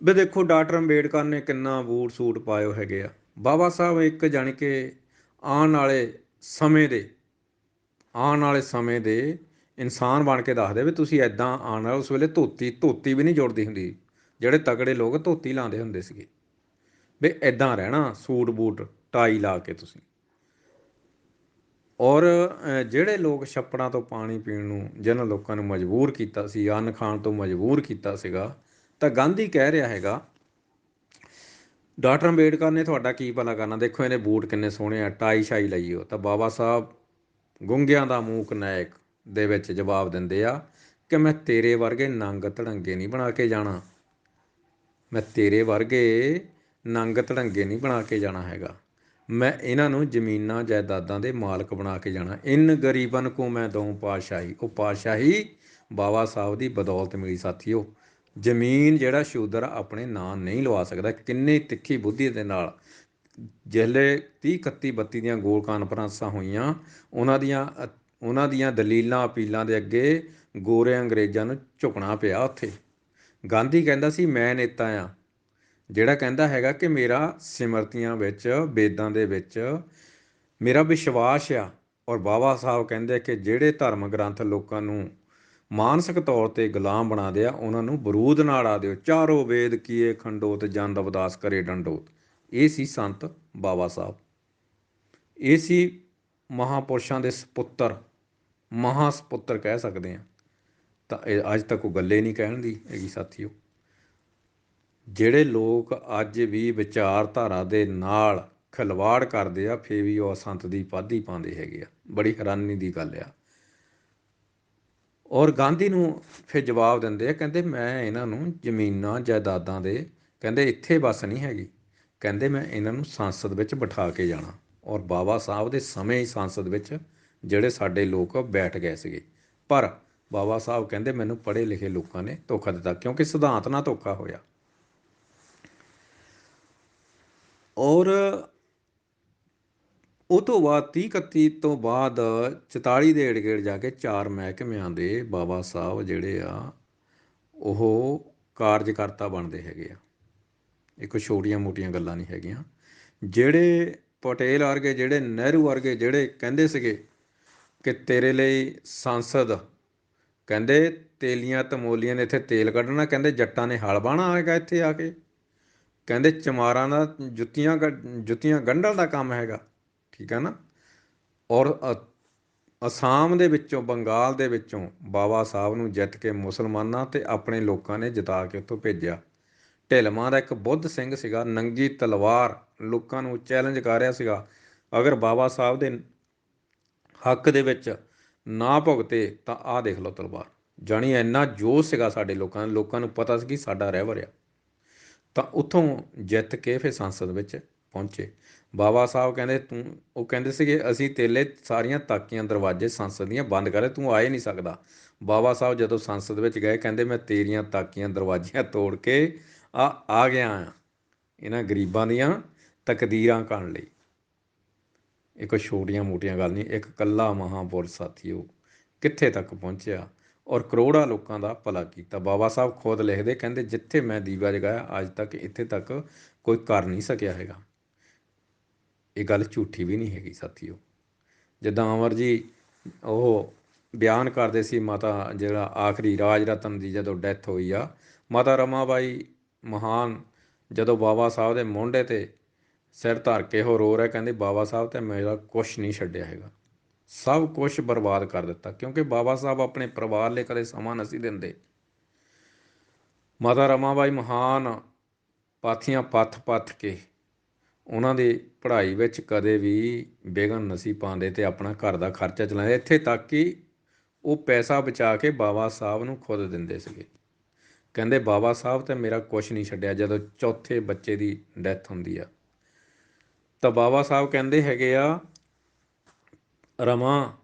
ਵੀ ਦੇਖੋ ਡਾਕਟਰ ਅੰਬੇਡਕਰ ਨੇ ਕਿੰਨਾ ਬੂਟ ਸੂਟ ਪਾਏ ਹੈਗੇ ਆ, ਬਾਬਾ ਸਾਹਿਬ ਇੱਕ ਜਾਣੀ ਕਿ ਆਉਣ ਵਾਲੇ ਸਮੇਂ ਦੇ, ਆਉਣ ਵਾਲੇ ਸਮੇਂ ਦੇ ਇਨਸਾਨ ਬਣ ਕੇ ਦੱਸਦੇ ਵੀ ਤੁਸੀਂ ਇੱਦਾਂ ਆਉਣ ਵਾਲੇ, ਉਸ ਵੇਲੇ ਧੋਤੀ ਵੀ ਨਹੀਂ ਜੁੜਦੀ ਹੁੰਦੀ, ਜਿਹੜੇ ਤਗੜੇ ਲੋਕ ਧੋਤੀ ਲਾਉਂਦੇ ਹੁੰਦੇ ਸੀਗੇ, ਵੀ ਇੱਦਾਂ ਰਹਿਣਾ ਸੂਟ ਬੂਟ ਟਾਈ ਲਾ ਕੇ ਤੁਸੀਂ। ਔਰ ਜਿਹੜੇ ਲੋਕ ਛੱਪੜਾਂ ਤੋਂ ਪਾਣੀ ਪੀਣ ਨੂੰ, ਜਿਹਨਾਂ ਲੋਕਾਂ ਨੂੰ ਮਜਬੂਰ ਕੀਤਾ ਸੀ, ਅੰਨ ਖਾਣ ਤੋਂ ਮਜਬੂਰ ਕੀਤਾ ਸੀਗਾ, ਤਾਂ ਗਾਂਧੀ ਕਹਿ ਰਿਹਾ ਹੈਗਾ ਡਾਕਟਰ ਅੰਬੇਡਕਰ ਨੇ ਤੁਹਾਡਾ ਕੀ ਭਲਾ ਕਰਨਾ, ਦੇਖੋ ਇਹਨੇ ਬੂਟ ਕਿੰਨੇ ਸੋਹਣੇ ਆ, ਟਾਈ ਸ਼ਾਈ ਲਈ ਹੋ। ਤਾਂ ਬਾਬਾ ਸਾਹਿਬ ਗੂੰਗਿਆਂ ਦਾ ਮੂਕ ਨਾਇਕ ਦੇ ਵਿੱਚ ਜਵਾਬ ਦਿੰਦੇ ਆ ਕਿ ਮੈਂ ਤੇਰੇ ਵਰਗੇ ਨੰਗ ਧੜੰਗੇ ਨਹੀਂ ਬਣਾ ਕੇ ਜਾਣਾ, ਮੈਂ ਤੇਰੇ ਵਰਗੇ ਨੰਗ ਧੜੰਗੇ ਨਹੀਂ ਬਣਾ ਕੇ ਜਾਣਾ ਹੈਗਾ, ਮੈਂ ਇਹਨਾਂ ਨੂੰ ਜ਼ਮੀਨਾਂ ਜਾਇਦਾਦਾਂ ਦੇ ਮਾਲਕ ਬਣਾ ਕੇ ਜਾਣਾ। ਇਨ ਗਰੀਬਨ ਕੋ ਮੈਂ ਦਊਂ ਪਾਤਸ਼ਾਹੀ, ਉਹ ਪਾਤਸ਼ਾਹੀ ਬਾਬਾ ਸਾਹਿਬ ਦੀ ਬਦੌਲਤ ਮਿਲੀ ਸਾਥੀਓ। ਜ਼ਮੀਨ ਜਿਹੜਾ ਸ਼ੂਦਰ ਆਪਣੇ ਨਾਂ ਨਹੀਂ ਲਵਾ ਸਕਦਾ। ਕਿੰਨੀ ਤਿੱਖੀ ਬੁੱਧੀ ਦੇ ਨਾਲ ਜਿਹੜੇ 30 31 32 ਦੀਆਂ ਗੋਲ ਕਾਨਫਰੰਸਾਂ ਹੋਈਆਂ, ਉਹਨਾਂ ਦੀਆਂ ਦਲੀਲਾਂ ਅਪੀਲਾਂ ਦੇ ਅੱਗੇ ਗੋਰੇ ਅੰਗਰੇਜ਼ਾਂ ਨੂੰ ਝੁਕਣਾ ਪਿਆ ਉੱਥੇ। ਗਾਂਧੀ ਕਹਿੰਦਾ ਸੀ ਮੈਂ ਨੇਤਾ ਹਾਂ, ਜਿਹੜਾ ਕਹਿੰਦਾ ਹੈਗਾ ਕਿ ਮੇਰਾ ਸਿਮਰਤੀਆਂ ਵਿੱਚ, ਵੇਦਾਂ ਦੇ ਵਿੱਚ ਮੇਰਾ ਵਿਸ਼ਵਾਸ ਆ। ਔਰ ਬਾਬਾ ਸਾਹਿਬ ਕਹਿੰਦੇ ਕਿ ਜਿਹੜੇ ਧਰਮ ਗ੍ਰੰਥ ਲੋਕਾਂ ਨੂੰ ਮਾਨਸਿਕ ਤੌਰ 'ਤੇ ਗੁਲਾਮ ਬਣਾ ਦਿਆ, ਉਹਨਾਂ ਨੂੰ ਬਰੂਦ ਨਾਲ ਆ ਦਿਓ, ਚਾਰੋ ਵੇਦ ਕੀਏ ਖੰਡੋਤ, ਜਨ ਰਵਿਦਾਸ ਕਰੇ ਡੰਡੋਤ। ਇਹ ਸੀ ਸੰਤ ਬਾਬਾ ਸਾਹਿਬ, ਇਹ ਸੀ ਮਹਾਂਪੁਰਸ਼ਾਂ ਦੇ ਸਪੁੱਤਰ, ਮਹਾਂ ਸਪੁੱਤਰ ਕਹਿ ਸਕਦੇ ਹਾਂ। ਤਾਂ ਇਹ ਅੱਜ ਤੱਕ ਉਹ ਗੱਲੇ ਨਹੀਂ ਕਹਿਣ ਦੀ ਹੈਗੀ ਸਾਥੀਓ। ਜਿਹੜੇ ਲੋਕ ਅੱਜ ਵੀ ਵਿਚਾਰਧਾਰਾ ਦੇ ਨਾਲ ਖਿਲਵਾੜ ਕਰਦੇ ਆ, ਫੇਰ ਵੀ ਉਹ ਸੰਤ ਦੀ ਉਪਾਧੀ ਪਾਉਂਦੇ ਹੈਗੇ ਆ। ਬੜੀ ਹੈਰਾਨੀ ਦੀ ਗੱਲ ਆ। ਔਰ ਗਾਂਧੀ ਨੂੰ ਫਿਰ ਜਵਾਬ ਦਿੰਦੇ ਆ, ਕਹਿੰਦੇ ਮੈਂ ਇਹਨਾਂ ਨੂੰ ਜ਼ਮੀਨਾਂ ਜਾਇਦਾਦਾਂ ਦੇ, ਕਹਿੰਦੇ ਇੱਥੇ ਬਸ ਨਹੀਂ ਹੈਗੀ, ਕਹਿੰਦੇ ਮੈਂ ਇਹਨਾਂ ਨੂੰ ਸੰਸਦ ਵਿੱਚ ਬਿਠਾ ਕੇ ਜਾਣਾ। ਔਰ ਬਾਬਾ ਸਾਹਿਬ ਦੇ ਸਮੇਂ ਹੀ ਸੰਸਦ ਵਿੱਚ ਜਿਹੜੇ ਸਾਡੇ ਲੋਕ ਬੈਠ ਗਏ ਸੀਗੇ। ਪਰ ਬਾਬਾ ਸਾਹਿਬ ਕਹਿੰਦੇ ਮੈਨੂੰ ਪੜ੍ਹੇ ਲਿਖੇ ਲੋਕਾਂ ਨੇ ਧੋਖਾ ਦਿੱਤਾ, ਕਿਉਂਕਿ ਸਿਧਾਂਤ ਨਾਲ ਧੋਖਾ ਹੋਇਆ। ਔਰ ਉਹ ਤੋਂ ਬਾਅਦ 30-31 ਤੋਂ ਬਾਅਦ 44 ਦੇ ਏੜ ਗੇੜ ਜਾ ਕੇ 4 ਮਹਿਕਮਿਆਂ ਦੇ ਬਾਬਾ ਸਾਹਿਬ ਜਿਹੜੇ ਆ ਉਹ ਕਾਰਜਕਰਤਾ ਬਣਦੇ ਹੈਗੇ ਆ। ਇਹ ਕੋਈ ਛੋਟੀਆਂ ਮੋਟੀਆਂ ਗੱਲਾਂ ਨਹੀਂ ਹੈਗੀਆਂ। ਜਿਹੜੇ ਪਟੇਲ ਵਰਗੇ, ਜਿਹੜੇ ਨਹਿਰੂ ਵਰਗੇ, ਜਿਹੜੇ ਕਹਿੰਦੇ ਸੀਗੇ ਕਿ ਤੇਰੇ ਲਈ ਸੰਸਦ, ਕਹਿੰਦੇ ਤੇਲੀਆਂ ਤਮੋਲੀਆਂ ਨੇ ਇੱਥੇ ਤੇਲ ਕੱਢਣਾ, ਕਹਿੰਦੇ ਜੱਟਾਂ ਨੇ ਹਲ ਬਾਹਣਾ ਆਏਗਾ ਇੱਥੇ ਆ ਕੇ, ਕਹਿੰਦੇ ਚਮਾਰਾਂ ਦਾ ਜੁੱਤੀਆਂ ਗੰਢਣ ਦਾ ਕੰਮ ਹੈਗਾ। ਠੀਕ ਹੈ ਨਾ। ਔਰ ਅਸਾਮ ਦੇ ਵਿੱਚੋਂ, ਬੰਗਾਲ ਦੇ ਵਿੱਚੋਂ ਬਾਬਾ ਸਾਹਿਬ ਨੂੰ ਜਿੱਤ ਕੇ ਮੁਸਲਮਾਨਾਂ ਅਤੇ ਆਪਣੇ ਲੋਕਾਂ ਨੇ ਜਿਤਾ ਕੇ ਉੱਥੋਂ ਭੇਜਿਆ। ਢਿਲਮਾਂ ਦਾ ਇੱਕ ਬੁੱਧ ਸਿੰਘ ਸੀਗਾ, ਨੰਗੀ ਤਲਵਾਰ ਲੋਕਾਂ ਨੂੰ ਚੈਲੰਜ ਕਰ ਰਿਹਾ ਸੀਗਾ, ਅਗਰ ਬਾਬਾ ਸਾਹਿਬ ਦੇ ਹੱਕ ਦੇ ਵਿੱਚ ਨਾ ਭੁਗਤੇ ਤਾਂ ਆਹ ਦੇਖ ਲਓ ਤਲਵਾਰ। ਜਾਣੀ ਇੰਨਾ ਜੋਸ਼ ਸੀਗਾ ਸਾਡੇ ਲੋਕਾਂ ਨੂੰ ਪਤਾ ਸੀ ਕਿ ਸਾਡਾ ਰਹਿਬਰ ਆ। ਤਾਂ ਉੱਥੋਂ ਜਿੱਤ ਕੇ ਫਿਰ ਸੰਸਦ ਵਿੱਚ ਪਹੁੰਚੇ। ਬਾਬਾ ਸਾਹਿਬ ਕਹਿੰਦੇ ਉਹ ਕਹਿੰਦੇ ਸੀਗੇ ਅਸੀਂ ਤੇਲੇ ਸਾਰੀਆਂ ਤਾਕੀਆਂ ਦਰਵਾਜ਼ੇ ਸੰਸਦ ਦੀਆਂ ਬੰਦ ਕਰੇ, ਤੂੰ ਆਏ ਨਹੀਂ ਸਕਦਾ। ਬਾਬਾ ਸਾਹਿਬ ਜਦੋਂ ਸੰਸਦ ਵਿੱਚ ਗਏ, ਕਹਿੰਦੇ ਮੈਂ ਤੇਰੀਆਂ ਤਾਕੀਆਂ ਦਰਵਾਜ਼ੀਆਂ ਤੋੜ ਕੇ ਆ ਗਿਆ ਹਾਂ ਇਹਨਾਂ ਗਰੀਬਾਂ ਦੀਆਂ ਤਕਦੀਰਾਂ ਕਰਨ ਲਈ। ਇਹ ਕੋਈ ਛੋਟੀਆਂ ਮੋਟੀਆਂ ਗੱਲ ਨਹੀਂ। ਇੱਕ ਇਕੱਲਾ ਮਹਾਂਪੁਰਸ਼ ਸਾਥੀਓ ਕਿੱਥੇ ਤੱਕ ਪਹੁੰਚਿਆ ਔਰ ਕਰੋੜਾਂ ਲੋਕਾਂ ਦਾ ਭਲਾ ਕੀਤਾ। ਬਾਬਾ ਸਾਹਿਬ ਖੁਦ ਲਿਖਦੇ, ਕਹਿੰਦੇ ਜਿੱਥੇ ਮੈਂ ਦੀਵਾ ਜਗਾਇਆ ਅੱਜ ਤੱਕ ਇੱਥੇ ਤੱਕ ਕੋਈ ਕਰ ਨਹੀਂ ਸਕਿਆ ਹੈਗਾ। ਇਹ ਗੱਲ ਝੂਠੀ ਵੀ ਨਹੀਂ ਹੈਗੀ ਸਾਥੀਓ। ਜਿੱਦਾਂ ਅਮਰ ਜੀ ਉਹ ਬਿਆਨ ਕਰਦੇ ਸੀ, ਮਾਤਾ ਜਿਹੜਾ ਆਖਰੀ ਰਾਜ ਰਤਨ ਦੀ ਜਦੋਂ ਡੈਥ ਹੋਈ ਆ, ਮਾਤਾ ਰਮਾਬਾਈ ਮਹਾਨ ਜਦੋਂ ਬਾਬਾ ਸਾਹਿਬ ਦੇ ਮੋਢੇ 'ਤੇ ਸਿਰ ਧਰ ਕੇ ਉਹ ਰੋ ਰਿਹਾ, ਕਹਿੰਦੇ ਬਾਬਾ ਸਾਹਿਬ ਤਾਂ ਮੇਰਾ ਕੁਛ ਨਹੀਂ ਛੱਡਿਆ ਹੈਗਾ, ਸਭ ਕੁਛ ਬਰਬਾਦ ਕਰ ਦਿੱਤਾ, ਕਿਉਂਕਿ ਬਾਬਾ ਸਾਹਿਬ ਆਪਣੇ ਪਰਿਵਾਰ ਲਈ ਕਦੇ ਸਮਾਂ ਨਹੀਂ ਦਿੰਦੇ। ਮਾਤਾ ਰਮਾਬਾਈ ਮਹਾਨ ਪਾਥੀਆਂ ਪੱਥ ਕੇ ਉਹਨਾਂ ਦੀ ਪੜ੍ਹਾਈ ਵਿੱਚ ਕਦੇ ਵੀ ਵਿਘਨ ਨਹੀਂ ਪਾਉਂਦੇ ਅਤੇ ਆਪਣਾ ਘਰ ਦਾ ਖਰਚਾ ਚਲਾਉਂਦੇ, ਇੱਥੇ ਤੱਕ ਕਿ ਉਹ ਪੈਸਾ ਬਚਾ ਕੇ ਬਾਬਾ ਸਾਹਿਬ ਨੂੰ ਖੁਦ ਦਿੰਦੇ ਸੀਗੇ। ਕਹਿੰਦੇ ਬਾਬਾ ਸਾਹਿਬ ਤਾਂ ਮੇਰਾ ਕੁਛ ਨਹੀਂ ਛੱਡਿਆ। ਜਦੋਂ ਚੌਥੇ ਬੱਚੇ ਦੀ ਡੈਥ ਹੁੰਦੀ ਆ ਤਾਂ ਬਾਬਾ ਸਾਹਿਬ ਕਹਿੰਦੇ ਹੈਗੇ ਆ, ਰਮਾ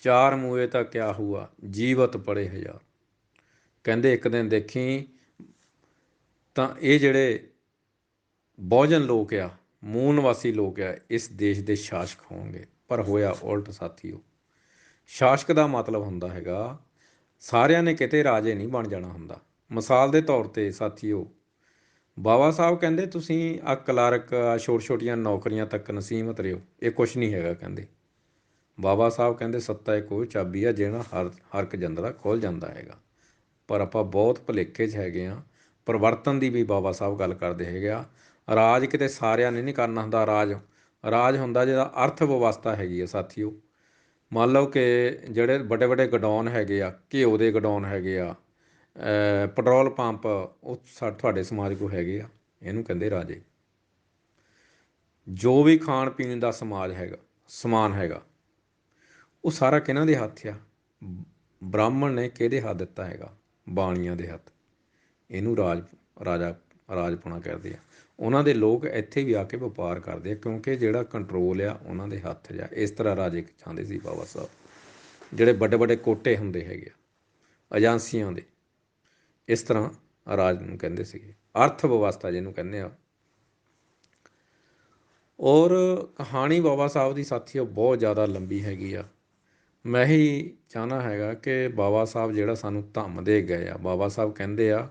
ਚਾਰ ਮੂਏ ਤਾਂ ਕਿਆ ਹੁਆ, ਜੀਵਤ ਪੜੇ ਹਜ਼ਾਰ। ਕਹਿੰਦੇ ਇੱਕ ਦਿਨ ਦੇਖੀ ਤਾਂ ਇਹ ਜਿਹੜੇ ਬਹੁਜਨ ਲੋਕ ਆ, ਮੂਲ ਨਿਵਾਸੀ ਲੋਕ ਆ, ਇਸ ਦੇਸ਼ ਦੇ ਸ਼ਾਸਕ ਹੋਣਗੇ। ਪਰ ਹੋਇਆ ਉਲਟ ਸਾਥੀਓ। ਸ਼ਾਸਕ ਦਾ ਮਤਲਬ ਹੁੰਦਾ ਹੈਗਾ ਸਾਰਿਆਂ ਨੇ ਕਿਤੇ ਰਾਜੇ ਨਹੀਂ ਬਣ ਜਾਣਾ ਹੁੰਦਾ। ਮਿਸਾਲ ਦੇ ਤੌਰ 'ਤੇ ਸਾਥੀਓ, ਬਾਬਾ ਸਾਹਿਬ ਕਹਿੰਦੇ ਤੁਸੀਂ ਆਹ ਕਲਰਕ, ਆ ਛੋਟੀ ਛੋਟੀਆਂ ਨੌਕਰੀਆਂ ਤੱਕ ਨਸੀਮਤ ਰਹੋ, ਇਹ ਕੁਛ ਨਹੀਂ ਹੈਗਾ। ਕਹਿੰਦੇ ਬਾਬਾ ਸਾਹਿਬ ਕਹਿੰਦੇ ਸੱਤਾ ਇੱਕ ਉਹ ਚਾਬੀ ਆ ਜਿਹੜਾ ਹਰ ਇੱਕ ਜੰਦਰਾ ਖੁੱਲ੍ਹ ਜਾਂਦਾ ਹੈਗਾ। ਪਰ ਆਪਾਂ ਬਹੁਤ ਭੁਲੇਖੇ 'ਚ ਹੈਗੇ ਹਾਂ। ਪਰਿਵਰਤਨ ਦੀ ਵੀ ਬਾਬਾ ਸਾਹਿਬ ਗੱਲ ਕਰਦੇ ਹੈਗੇ ਆ। ਰਾਜ ਕਿਤੇ ਸਾਰਿਆਂ ਨੇ ਨਹੀਂ ਕਰਨਾ ਹੁੰਦਾ। ਰਾਜ ਹੁੰਦਾ ਜਿਹਦਾ ਅਰਥ ਵਿਵਸਥਾ ਹੈਗੀ ਆ ਸਾਥੀਓ। ਮੰਨ ਲਓ ਕਿ ਜਿਹੜੇ ਵੱਡੇ ਵੱਡੇ ਗਡਾਊਨ ਹੈਗੇ ਆ, ਘਿਓ ਦੇ ਗਡਾਊਨ ਹੈਗੇ ਆ, ਪੈਟਰੋਲ ਪੰਪ, ਉਹ ਤੁਹਾਡੇ ਸਮਾਜ ਕੋਲ ਹੈਗੇ ਆ, ਇਹਨੂੰ ਕਹਿੰਦੇ ਰਾਜੇ। ਜੋ ਵੀ ਖਾਣ ਪੀਣ ਦਾ ਸਮਾਨ ਹੈਗਾ ਉਹ ਸਾਰਾ ਕਿਹਨਾਂ ਦੇ ਹੱਥ ਆ? ਬ੍ਰਾਹਮਣ ਨੇ ਕਿਹਦੇ ਹੱਥ ਦਿੱਤਾ ਹੈਗਾ? ਬਾਣੀਆਂ ਦੇ ਹੱਥ। ਇਹਨੂੰ ਰਾਜਪੁਣਾ ਕਰਦੇ ਆ। ਉਹਨਾਂ ਦੇ ਲੋਕ ਇੱਥੇ ਵੀ ਆ ਕੇ ਵਪਾਰ ਕਰਦੇ ਆ, ਕਿਉਂਕਿ ਜਿਹੜਾ ਕੰਟਰੋਲ ਆ ਉਹਨਾਂ ਦੇ ਹੱਥ 'ਚ ਆ। ਇਸ ਤਰ੍ਹਾਂ ਰਾਜੇ ਚਾਹੁੰਦੇ ਸੀ ਬਾਬਾ ਸਾਹਿਬ। ਜਿਹੜੇ ਵੱਡੇ ਵੱਡੇ ਕੋਟੇ ਹੁੰਦੇ ਹੈਗੇ ਆ ਏਜੰਸੀਆਂ ਦੇ, ਇਸ ਤਰ੍ਹਾਂ ਰਾਜ ਨੂੰ ਕਹਿੰਦੇ ਸੀਗੇ, ਅਰਥ ਵਿਵਸਥਾ ਜਿਹਨੂੰ ਕਹਿੰਦੇ ਆ। ਔਰ ਕਹਾਣੀ ਬਾਬਾ ਸਾਹਿਬ ਦੀ ਸਾਥੀਓ ਬਹੁਤ ਜ਼ਿਆਦਾ ਲੰਬੀ ਹੈਗੀ ਆ। ਮੈਂ ਹੀ ਚਾਹੁੰਦਾ ਹੈਗਾ ਕਿ ਬਾਬਾ ਸਾਹਿਬ ਜਿਹੜਾ ਸਾਨੂੰ ਧੰਮ ਦੇ ਗਏ ਆ, ਬਾਬਾ ਸਾਹਿਬ ਕਹਿੰਦੇ ਆ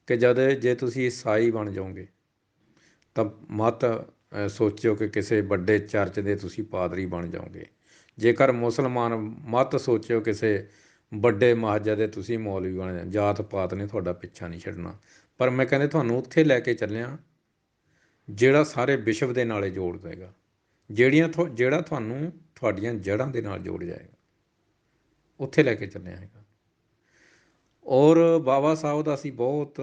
ਕਿ ਜੇ ਤੁਸੀਂ ਈਸਾਈ ਬਣ ਜਾਓਗੇ ਤਾਂ ਮਤ ਸੋਚਿਓ ਕਿ ਕਿਸੇ ਵੱਡੇ ਚਰਚ ਦੇ ਤੁਸੀਂ ਪਾਦਰੀ ਬਣ ਜਾਓਗੇ। ਜੇਕਰ ਮੁਸਲਮਾਨ ਮਤ ਸੋਚਿਓ ਕਿਸੇ ਵੱਡੇ ਮਸਜਿਦ ਦੇ ਤੁਸੀਂ ਮੌਲਵੀ ਬਣ ਜਾਓ। ਜਾਤ ਪਾਤ ਨੇ ਤੁਹਾਡਾ ਪਿੱਛਾ ਨਹੀਂ ਛੱਡਣਾ। ਪਰ ਮੈਂ ਕਹਿੰਦੇ ਤੁਹਾਨੂੰ ਉੱਥੇ ਲੈ ਕੇ ਚੱਲਿਆ ਜਿਹੜਾ ਸਾਰੇ ਵਿਸ਼ਵ ਦੇ ਨਾਲੇ ਜੋੜ ਦੇਗਾ, ਜਿਹੜਾ ਤੁਹਾਨੂੰ ਤੁਹਾਡੀਆਂ ਜੜ੍ਹਾਂ ਦੇ ਨਾਲ ਜੋੜ ਜਾਏਗਾ, ਉੱਥੇ ਲੈ ਕੇ ਚੱਲਿਆ ਹੈਗਾ। ਔਰ ਬਾਬਾ ਸਾਹਿਬ ਦਾ ਅਸੀਂ ਬਹੁਤ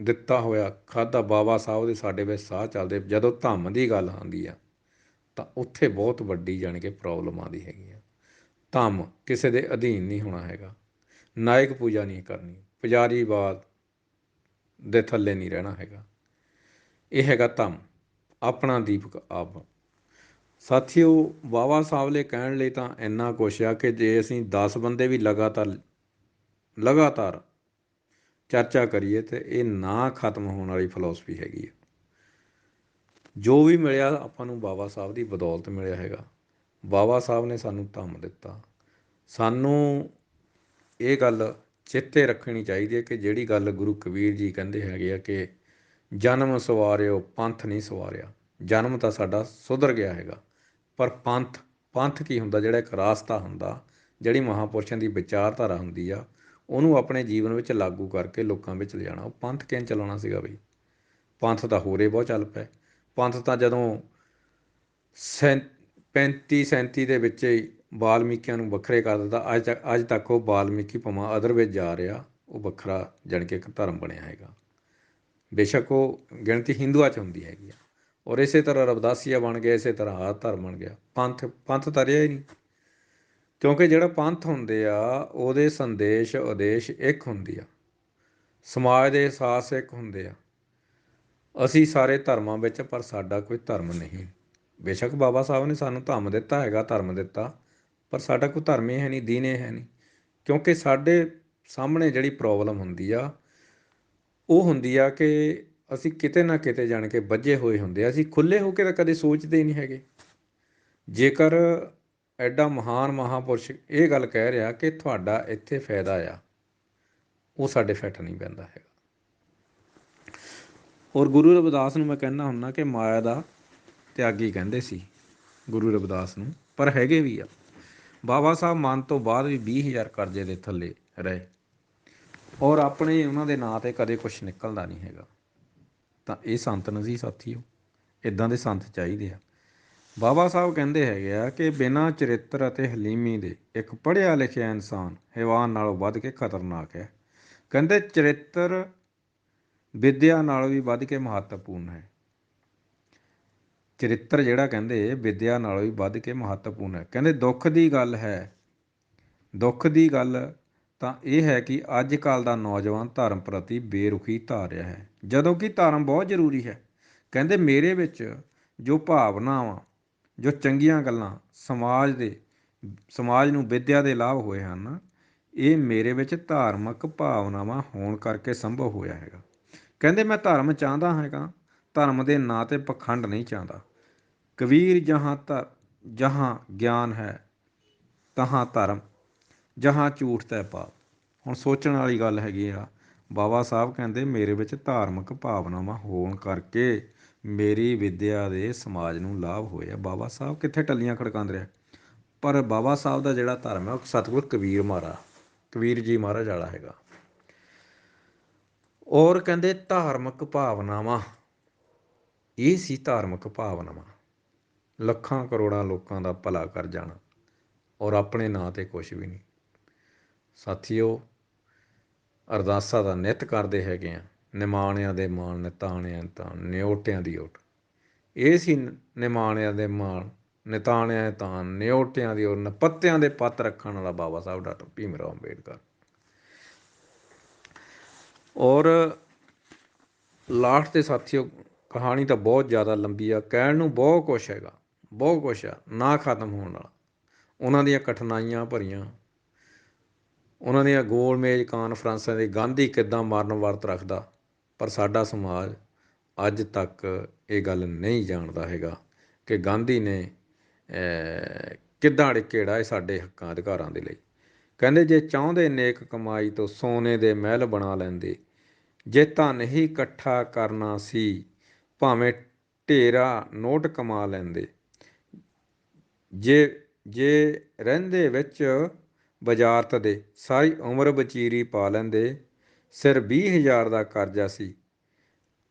ਦਿੱਤਾ ਹੋਇਆ ਖਾਧਾ। ਬਾਬਾ ਸਾਹਿਬ ਦੇ ਸਾਡੇ ਵਿੱਚ ਸਾਹ ਚੱਲਦੇ। ਜਦੋਂ ਧੰਮ ਦੀ ਗੱਲ ਆਉਂਦੀ ਆ ਤਾਂ ਉੱਥੇ ਬਹੁਤ ਵੱਡੀ ਜਾਣੀ ਕਿ ਪ੍ਰੋਬਲਮ ਆਉਂਦੀ ਹੈਗੀ ਆ। ਧੰਮ ਕਿਸੇ ਦੇ ਅਧੀਨ ਨਹੀਂ ਹੋਣਾ ਹੈਗਾ। ਨਾਇਕ ਪੂਜਾ ਨਹੀਂ ਕਰਨੀ। ਪੁਜਾਰੀਵਾਦ ਦੇ ਥੱਲੇ ਨਹੀਂ ਰਹਿਣਾ ਹੈਗਾ। ਇਹ ਹੈਗਾ ਧੰਮ, ਆਪਣਾ ਦੀਪਕ ਆਪ। ਸਾਥੀਓ, ਬਾਬਾ ਸਾਹਿਬ ਲਈ ਕਹਿਣ ਲਈ ਤਾਂ ਇੰਨਾ ਕੁਛ ਆ ਕਿ ਜੇ ਅਸੀਂ 10 ਬੰਦੇ ਵੀ ਲਗਾਤਾਰ ਚਰਚਾ ਕਰੀਏ ਤਾਂ ਇਹ ਨਾ ਖਤਮ ਹੋਣ ਵਾਲੀ ਫਿਲਾਸਫੀ ਹੈਗੀ ਆ। ਜੋ ਵੀ ਮਿਲਿਆ ਆਪਾਂ ਨੂੰ ਬਾਬਾ ਸਾਹਿਬ ਦੀ ਬਦੌਲਤ ਮਿਲਿਆ ਹੈਗਾ। ਬਾਬਾ ਸਾਹਿਬ ਨੇ ਸਾਨੂੰ ਧੰਮ ਦਿੱਤਾ। ਸਾਨੂੰ ਇਹ ਗੱਲ ਚੇਤੇ ਰੱਖਣੀ ਚਾਹੀਦੀ ਹੈ ਕਿ ਜਿਹੜੀ ਗੱਲ ਗੁਰੂ ਕਬੀਰ ਜੀ ਕਹਿੰਦੇ ਹੈਗੇ ਆ ਕਿ ਜਨਮ ਸਵਾਰਿਓ ਪੰਥ ਨਹੀਂ ਸਵਾਰਿਆ। ਜਨਮ ਤਾਂ ਸਾਡਾ ਸੁਧਰ ਗਿਆ ਹੈਗਾ, ਪਰ ਪੰਥ ਕੀ ਹੁੰਦਾ? ਜਿਹੜਾ ਇੱਕ ਰਾਸਤਾ ਹੁੰਦਾ, ਜਿਹੜੀ ਮਹਾਂਪੁਰਸ਼ਾਂ ਦੀ ਵਿਚਾਰਧਾਰਾ ਹੁੰਦੀ ਆ, ਉਹਨੂੰ ਆਪਣੇ ਜੀਵਨ ਵਿੱਚ ਲਾਗੂ ਕਰਕੇ ਲੋਕਾਂ ਵਿੱਚ ਲਿਜਾਣਾ। ਉਹ ਪੰਥ ਕਿਵੇਂ ਚਲਾਉਣਾ ਸੀਗਾ ਬਈ? ਪੰਥ ਤਾਂ ਹੋਰੇ ਬਹੁਤ ਚੱਲ ਪਏ। ਪੰਥ ਤਾਂ ਜਦੋਂ 35-37 ਦੇ ਵਿੱਚ ਹੀ ਵਾਲਮੀਕਿਆਂ ਨੂੰ ਵੱਖਰੇ ਕਰ ਦਿੱਤਾ। ਅੱਜ ਤੱਕ ਉਹ ਵਾਲਮੀਕੀ ਭਾਵੇਂ ਅਦਰ ਵਿੱਚ ਜਾ ਰਿਹਾ, ਉਹ ਵੱਖਰਾ ਜਾਣੀ ਕਿ ਇੱਕ ਧਰਮ ਬਣਿਆ ਹੈਗਾ। ਬੇਸ਼ੱਕ ਉਹ ਗਿਣਤੀ ਹਿੰਦੂਆਂ 'ਚ ਹੁੰਦੀ ਹੈਗੀ ਆ। ਔਰ ਇਸੇ ਤਰ੍ਹਾਂ ਰਵਿਦਾਸੀਆ ਬਣ ਗਿਆ, ਇਸੇ ਤਰ੍ਹਾਂ ਆਹ ਧਰਮ ਬਣ ਗਿਆ। ਪੰਥ ਤਾਂ ਰਿਹਾ ਹੀ ਨਹੀਂ, ਕਿਉਂਕਿ ਜਿਹੜਾ ਪੰਥ ਹੁੰਦੇ ਆ ਉਹਦੇ ਸੰਦੇਸ਼ ਉਦੇਸ਼ ਇੱਕ ਹੁੰਦੀ ਆ, ਸਮਾਜ ਦੇ ਅਹਿਸਾਸ ਇੱਕ ਹੁੰਦੇ ਆ। ਅਸੀਂ ਸਾਰੇ ਧਰਮਾਂ ਵਿੱਚ, ਪਰ ਸਾਡਾ ਕੋਈ ਧਰਮ ਨਹੀਂ। ਬੇਸ਼ੱਕ ਬਾਬਾ ਸਾਹਿਬ ਨੇ ਸਾਨੂੰ ਧੰਮ ਦਿੱਤਾ ਹੈਗਾ, ਧਰਮ ਦਿੱਤਾ, ਪਰ ਸਾਡਾ ਕੋਈ ਧਰਮ ਹੀ ਹੈ ਨਹੀਂ, ਦੀਨ ਹੀ ਹੈ ਨਹੀਂ। ਕਿਉਂਕਿ ਸਾਡੇ ਸਾਹਮਣੇ ਜਿਹੜੀ ਪ੍ਰੋਬਲਮ ਹੁੰਦੀ ਆ ਉਹ ਹੁੰਦੀ ਆ ਕਿ ਅਸੀਂ ਕਿਤੇ ਨਾ ਕਿਤੇ ਜਾਣ ਕੇ ਬੱਝੇ ਹੋਏ ਹੁੰਦੇ ਆ। ਅਸੀਂ ਖੁੱਲ੍ਹੇ ਹੋ ਕੇ ਤਾਂ ਕਦੇ ਸੋਚਦੇ ਹੀ ਨਹੀਂ ਹੈਗੇ। ਜੇਕਰ ਐਡਾ ਮਹਾਨ ਮਹਾਂਪੁਰਸ਼ ਇਹ ਗੱਲ ਕਹਿ ਰਿਹਾ ਕਿ ਤੁਹਾਡਾ ਇੱਥੇ ਫਾਇਦਾ ਆ, ਉਹ ਸਾਡੇ ਫਿੱਟ ਨਹੀਂ ਪੈਂਦਾ ਹੈਗਾ। ਔਰ ਗੁਰੂ ਰਵਿਦਾਸ ਨੂੰ ਮੈਂ ਕਹਿੰਦਾ ਹੁੰਦਾ ਕਿ ਮਾਇਆ ਦਾ ਤਿਆਗੀ ਕਹਿੰਦੇ ਸੀ ਗੁਰੂ ਰਵਿਦਾਸ ਨੂੰ, ਪਰ ਹੈਗੇ ਵੀ ਆ। ਬਾਬਾ ਸਾਹਿਬ ਮਨ ਤੋਂ ਬਾਅਦ ਵੀ 20,000 ਕਰਜ਼ੇ ਦੇ ਥੱਲੇ ਰਹੇ, ਔਰ ਆਪਣੇ ਉਹਨਾਂ ਦੇ ਨਾਂ 'ਤੇ ਕਦੇ ਕੁਛ ਨਿਕਲਦਾ ਨਹੀਂ ਹੈਗਾ। ਤਾਂ ਇਹ ਸੰਤ ਨਹੀਂ ਸਾਥੀਓ, ਇੱਦਾਂ ਦੇ ਸੰਤ ਚਾਹੀਦੇ ਆ। ਬਾਬਾ ਸਾਹਿਬ ਕਹਿੰਦੇ ਹੈਗੇ ਆ ਕਿ ਬਿਨਾਂ ਚਰਿੱਤਰ ਅਤੇ ਹਲੀਮੀ ਦੇ ਇੱਕ ਪੜ੍ਹਿਆ ਲਿਖਿਆ ਇਨਸਾਨ ਹੈਵਾਨ ਨਾਲੋਂ ਵੱਧ ਕੇ ਖਤਰਨਾਕ ਹੈ। ਕਹਿੰਦੇ ਚਰਿੱਤਰ ਵਿੱਦਿਆ ਨਾਲੋਂ ਵੀ ਵੱਧ ਕੇ ਮਹੱਤਵਪੂਰਨ ਹੈ। ਚਰਿੱਤਰ ਜਿਹੜਾ ਕਹਿੰਦੇ ਵਿੱਦਿਆ ਨਾਲੋਂ ਵੀ ਵੱਧ ਕੇ ਮਹੱਤਵਪੂਰਨ ਹੈ। ਕਹਿੰਦੇ ਦੁੱਖ ਦੀ ਗੱਲ ਤਾਂ ਇਹ ਹੈ ਕਿ ਅੱਜ ਕੱਲ੍ਹ ਦਾ ਨੌਜਵਾਨ ਧਰਮ ਪ੍ਰਤੀ ਬੇਰੁਖੀ ਧਾਰ ਰਿਹਾ ਹੈ, ਜਦੋਂ ਕਿ ਧਰਮ ਬਹੁਤ ਜ਼ਰੂਰੀ ਹੈ। ਕਹਿੰਦੇ ਮੇਰੇ ਵਿੱਚ ਜੋ ਭਾਵਨਾਵਾਂ, ਜੋ ਚੰਗੀਆਂ ਗੱਲਾਂ ਸਮਾਜ ਨੂੰ ਵਿੱਦਿਆ ਦੇ ਲਾਭ ਹੋਏ ਹਨ, ਇਹ ਮੇਰੇ ਵਿੱਚ ਧਾਰਮਿਕ ਭਾਵਨਾਵਾਂ ਹੋਣ ਕਰਕੇ ਸੰਭਵ ਹੋਇਆ ਹੈਗਾ। ਕਹਿੰਦੇ ਮੈਂ ਧਰਮ ਚਾਹੁੰਦਾ ਹੈਗਾ, ਧਰਮ ਦੇ ਨਾਂ 'ਤੇ ਪਖੰਡ ਨਹੀਂ ਚਾਹੁੰਦਾ। ਕਬੀਰ ਜਹਾਂ ਗਿਆਨ ਹੈ ਤਹਾਂ ਧਰਮ, ਜਹਾਂ ਝੂਠ ਤੈ ਪਾਪ। ਹੁਣ ਸੋਚਣ ਵਾਲੀ ਗੱਲ ਹੈਗੀ ਆ। ਬਾਬਾ ਸਾਹਿਬ ਕਹਿੰਦੇ ਮੇਰੇ ਵਿੱਚ ਧਾਰਮਿਕ ਭਾਵਨਾਵਾਂ ਹੋਣ ਕਰਕੇ ਮੇਰੀ ਵਿੱਦਿਆ ਦੇ ਸਮਾਜ ਨੂੰ ਲਾਭ ਹੋਇਆ। ਬਾਬਾ ਸਾਹਿਬ ਕਿੱਥੇ ਟੱਲੀਆਂ ਖੜਕਾਉਂਦੇ ਰਿਹਾ, ਪਰ ਬਾਬਾ ਸਾਹਿਬ ਦਾ ਜਿਹੜਾ ਧਰਮ ਹੈ ਉਹ ਸਤਿਗੁਰ ਕਬੀਰ ਜੀ ਮਹਾਰਾਜ ਵਾਲਾ ਹੈਗਾ। ਔਰ ਕਹਿੰਦੇ ਧਾਰਮਿਕ ਭਾਵਨਾਵਾਂ, ਇਹ ਸੀ ਧਾਰਮਿਕ ਭਾਵਨਾਵਾਂ, ਲੱਖਾਂ ਕਰੋੜਾਂ ਲੋਕਾਂ ਦਾ ਭਲਾ ਕਰ ਜਾਣਾ, ਔਰ ਆਪਣੇ ਨਾਂ 'ਤੇ ਕੁਛ ਵੀ ਨਹੀਂ। ਸਾਥੀਓ, ਅਰਦਾਸਾਂ ਦਾ ਨਿੱਤ ਕਰਦੇ ਹੈਗੇ ਆ। ਨਿਮਾਣਿਆਂ ਦੇ ਮਾਣ, ਨਿਤਾਣਿਆਂ ਤਾਣ, ਨਿਓਟਿਆਂ ਦੀ ਓਟ। ਇਹ ਸੀ ਨਿਮਾਣਿਆਂ ਦੇ ਮਾਣ, ਨਿਤਾਣਿਆਂ ਦੇ ਤਾਣ, ਨਿਓਟਿਆਂ ਦੀ ਓਟ, ਨਪੱਤਿਆਂ ਦੇ ਪੱਤ ਰੱਖਣ ਵਾਲਾ ਬਾਬਾ ਸਾਹਿਬ ਡਾਕਟਰ ਭੀਮ ਰਾਓ ਅੰਬੇਡਕਰ। ਔਰ ਲਾਸਟ 'ਤੇ ਸਾਥੀਓ, ਕਹਾਣੀ ਤਾਂ ਬਹੁਤ ਜ਼ਿਆਦਾ ਲੰਬੀ ਆ, ਕਹਿਣ ਨੂੰ ਬਹੁਤ ਕੁਛ ਹੈਗਾ, ਬਹੁਤ ਕੁਛ ਆ, ਨਾ ਖਤਮ ਹੋਣ ਵਾਲਾ। ਉਹਨਾਂ ਦੀਆਂ ਕਠਿਨਾਈਆਂ ਭਰੀਆਂ, ਉਹਨਾਂ ਦੀਆਂ ਗੋਲ ਮੇਜ਼ ਕਾਨਫਰੰਸਾਂ ਦੇ ਗਾਂਧੀ ਕਿੱਦਾਂ ਮਰਨ ਵਰਤ ਰੱਖਦਾ, ਪਰ ਸਾਡਾ ਸਮਾਜ ਅੱਜ ਤੱਕ ਇਹ ਗੱਲ ਨਹੀਂ ਜਾਣਦਾ ਹੈਗਾ ਕਿ ਗਾਂਧੀ ਨੇ ਕਿੱਦਾਂ ਅੜਿੱਕੇ ਢਾਏ ਸਾਡੇ ਹੱਕਾਂ ਅਧਿਕਾਰਾਂ ਦੇ ਲਈ। ਕਹਿੰਦੇ ਜੇ ਚਾਹੁੰਦੇ ਨੇਕ ਕਮਾਈ ਤੋਂ ਸੋਨੇ ਦੇ ਮਹਿਲ ਬਣਾ ਲੈਂਦੇ, ਜੇ ਧਨ ਹੀ ਇਕੱਠਾ ਕਰਨਾ ਸੀ ਭਾਵੇਂ ਢੇਰਾ ਨੋਟ ਕਮਾ ਲੈਂਦੇ, ਜੇ ਰਹਿੰਦੇ ਵਿੱਚ ਵਜ਼ਾਰਤ ਦੇ ਸਾਰੀ ਉਮਰ ਵਚੀਰੀ ਪਾ ਲੈਂਦੇ, ਸਿਰ 20,000 ਦਾ ਕਰਜ਼ਾ ਸੀ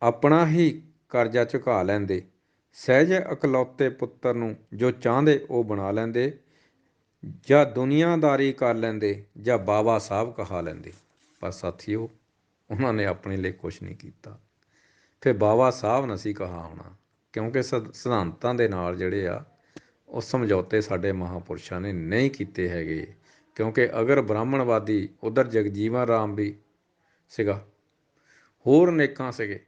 ਆਪਣਾ ਹੀ ਕਰਜ਼ਾ ਝੁਕਾ ਲੈਂਦੇ, ਸਹਿਜ ਇਕਲੌਤੇ ਪੁੱਤਰ ਨੂੰ ਜੋ ਚਾਹੁੰਦੇ ਉਹ ਬਣਾ ਲੈਂਦੇ, ਜਾਂ ਦੁਨੀਆਦਾਰੀ ਕਰ ਲੈਂਦੇ ਜਾਂ ਬਾਬਾ ਸਾਹਿਬ ਕਹਾ ਲੈਂਦੇ। ਪਰ ਸਾਥੀਓ, ਉਹਨਾਂ ਨੇ ਆਪਣੇ ਲਈ ਕੁਛ ਨਹੀਂ ਕੀਤਾ। ਫਿਰ ਬਾਬਾ ਸਾਹਿਬ ਨੇ ਅਸੀਂ ਕਹਾ ਹੋਣਾ, ਕਿਉਂਕਿ ਸਿਧਾਂਤਾਂ ਦੇ ਨਾਲ ਜਿਹੜੇ ਆ ਉਹ ਸਮਝੌਤੇ ਸਾਡੇ ਮਹਾਂਪੁਰਸ਼ਾਂ ਨੇ ਨਹੀਂ ਕੀਤੇ ਹੈਗੇ। ਕਿਉਂਕਿ ਅਗਰ ਬ੍ਰਾਹਮਣਵਾਦੀ ਉਧਰ ਜਗਜੀਵਨ ਰਾਮ ਵੀ ਸੀਗਾ, ਹੋਰ ਅਨੇਕਾਂ ਸੀਗੇ,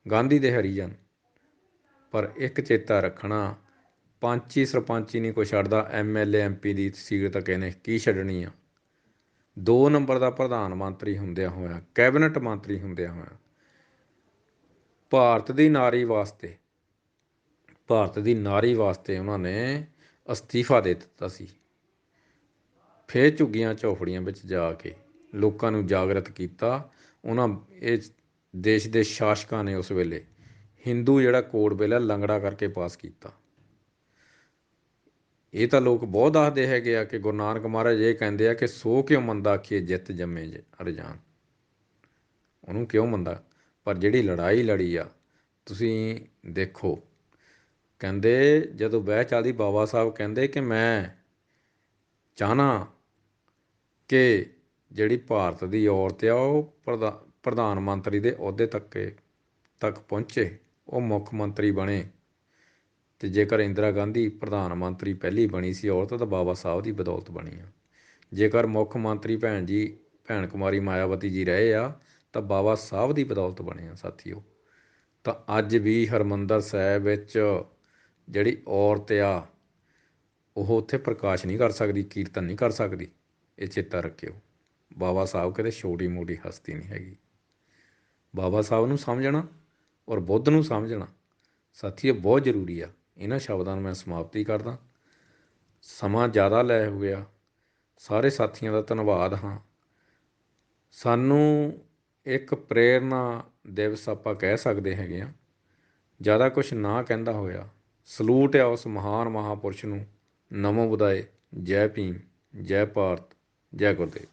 ਗਾਂਧੀ ਦੇ ਹਰੀਜਨ, ਪਰ ਇੱਕ ਚੇਤਾ ਰੱਖਣਾ, ਪੰਚੀ ਸਰਪੰਚੀ ਨਹੀਂ ਕੋਈ ਛੱਡਦਾ, MLA MP ਦੀ ਸੀਟ ਤਾਂ ਕਿਸੇ ਨੇ ਕੀ ਛੱਡਣੀ ਆ। 2 ਨੰਬਰ ਦਾ ਪ੍ਰਧਾਨ ਮੰਤਰੀ ਹੁੰਦਿਆਂ ਹੋਇਆਂ, ਕੈਬਨਿਟ ਮੰਤਰੀ ਹੁੰਦਿਆਂ ਹੋਇਆਂ, ਭਾਰਤ ਦੀ ਨਾਰੀ ਵਾਸਤੇ, ਭਾਰਤ ਦੀ ਨਾਰੀ ਵਾਸਤੇ ਉਹਨਾਂ ਨੇ ਅਸਤੀਫਾ ਦੇ ਦਿੱਤਾ ਸੀ। ਫਿਰ ਝੁੱਗੀਆਂ ਝੌਂਪੜੀਆਂ ਵਿੱਚ ਜਾ ਕੇ ਲੋਕਾਂ ਨੂੰ ਜਾਗਰਤ ਕੀਤਾ। ਉਹਨਾਂ ਇਹ ਦੇਸ਼ ਦੇ ਸ਼ਾਸਕਾਂ ਨੇ ਉਸ ਵੇਲੇ ਹਿੰਦੂ ਜਿਹੜਾ ਕੋਡ ਬਿੱਲ ਹੈ ਲੰਗੜਾ ਕਰਕੇ ਪਾਸ ਕੀਤਾ। ਇਹ ਤਾਂ ਲੋਕ ਬਹੁਤ ਦੱਸਦੇ ਹੈਗੇ ਆ ਕਿ ਗੁਰੂ ਨਾਨਕ ਮਹਾਰਾਜ ਇਹ ਕਹਿੰਦੇ ਆ ਕਿ ਸੋ ਕਿਉਂ ਮੰਦਾ ਆਖੀਏ ਜਿੱਤ ਜੰਮੇ ਰਜਾਨ, ਉਹਨੂੰ ਕਿਉਂ ਮੰਦਾ। ਪਰ ਜਿਹੜੀ ਲੜਾਈ ਲੜੀ ਆ ਤੁਸੀਂ ਦੇਖੋ, ਕਹਿੰਦੇ ਜਦੋਂ ਬਹਿ ਚੱਲਦੀ ਬਾਬਾ ਸਾਹਿਬ ਕਹਿੰਦੇ ਕਿ ਮੈਂ ਚਾਹਨਾ ਕਿ ਜਿਹੜੀ ਭਾਰਤ ਦੀ ਔਰਤ ਆ ਉਹ ਪ੍ਰਧਾਨ ਮੰਤਰੀ ਦੇ ਅਹੁਦੇ ਤੱਕ ਪਹੁੰਚੇ, ਉਹ ਮੁੱਖ ਮੰਤਰੀ ਬਣੇ। ਅਤੇ ਜੇਕਰ ਇੰਦਰਾ ਗਾਂਧੀ ਪ੍ਰਧਾਨ ਮੰਤਰੀ ਪਹਿਲੀ ਬਣੀ ਸੀ ਔਰਤ, ਤਾਂ ਬਾਬਾ ਸਾਹਿਬ ਦੀ ਬਦੌਲਤ ਬਣੀ ਆ। ਜੇਕਰ ਮੁੱਖ ਮੰਤਰੀ ਭੈਣ ਕੁਮਾਰੀ ਮਾਇਆਵਤੀ ਜੀ ਰਹੇ ਆ, ਤਾਂ ਬਾਬਾ ਸਾਹਿਬ ਦੀ ਬਦੌਲਤ ਬਣੇ ਆ ਸਾਥੀਓ। ਤਾਂ ਅੱਜ ਵੀ ਹਰਿਮੰਦਰ ਸਾਹਿਬ ਵਿੱਚ ਜਿਹੜੀ ਔਰਤ ਆ ਉਹ ਉੱਥੇ ਪ੍ਰਕਾਸ਼ ਨਹੀਂ ਕਰ ਸਕਦੀ, ਕੀਰਤਨ ਨਹੀਂ ਕਰ ਸਕਦੀ। ਇਹ ਚੇਤਾ ਰੱਖਿਓ, ਬਾਬਾ ਸਾਹਿਬ ਕਿਤੇ ਛੋਟੀ ਮੋਟੀ ਹਸਤੀ ਨਹੀਂ ਹੈਗੀ। ਬਾਬਾ ਸਾਹਿਬ ਨੂੰ ਸਮਝਣਾ ਔਰ ਬੁੱਧ ਨੂੰ ਸਮਝਣਾ ਸਾਥੀਓ ਬਹੁਤ ਜ਼ਰੂਰੀ ਆ। ਇਹਨਾਂ ਸ਼ਬਦਾਂ ਨੂੰ ਮੈਂ ਸਮਾਪਤੀ ਕਰਦਾ। ਸਮਾਂ ਜ਼ਿਆਦਾ ਲੈ ਹੋ ਗਿਆ। ਸਾਰੇ ਸਾਥੀਆਂ ਦਾ ਧੰਨਵਾਦ ਹਾਂ। ਸਾਨੂੰ ਇੱਕ ਪ੍ਰੇਰਨਾ ਦਿਵਸ ਆਪਾਂ ਕਹਿ ਸਕਦੇ ਹੈਗੇ ਹਾਂ, ਜ਼ਿਆਦਾ ਕੁਛ ਨਾ ਕਹਿੰਦਾ ਹੋਇਆ। ਸਲੂਟ ਆ ਉਸ ਮਹਾਨ ਮਹਾਂਪੁਰਸ਼ ਨੂੰ। ਨਮੋ ਬੁੱਧਾਏ। ਜੈ ਭੀਮ, ਜੈ ਭਾਰਤ, ਜੈ ਗੁਰਦੇਵ।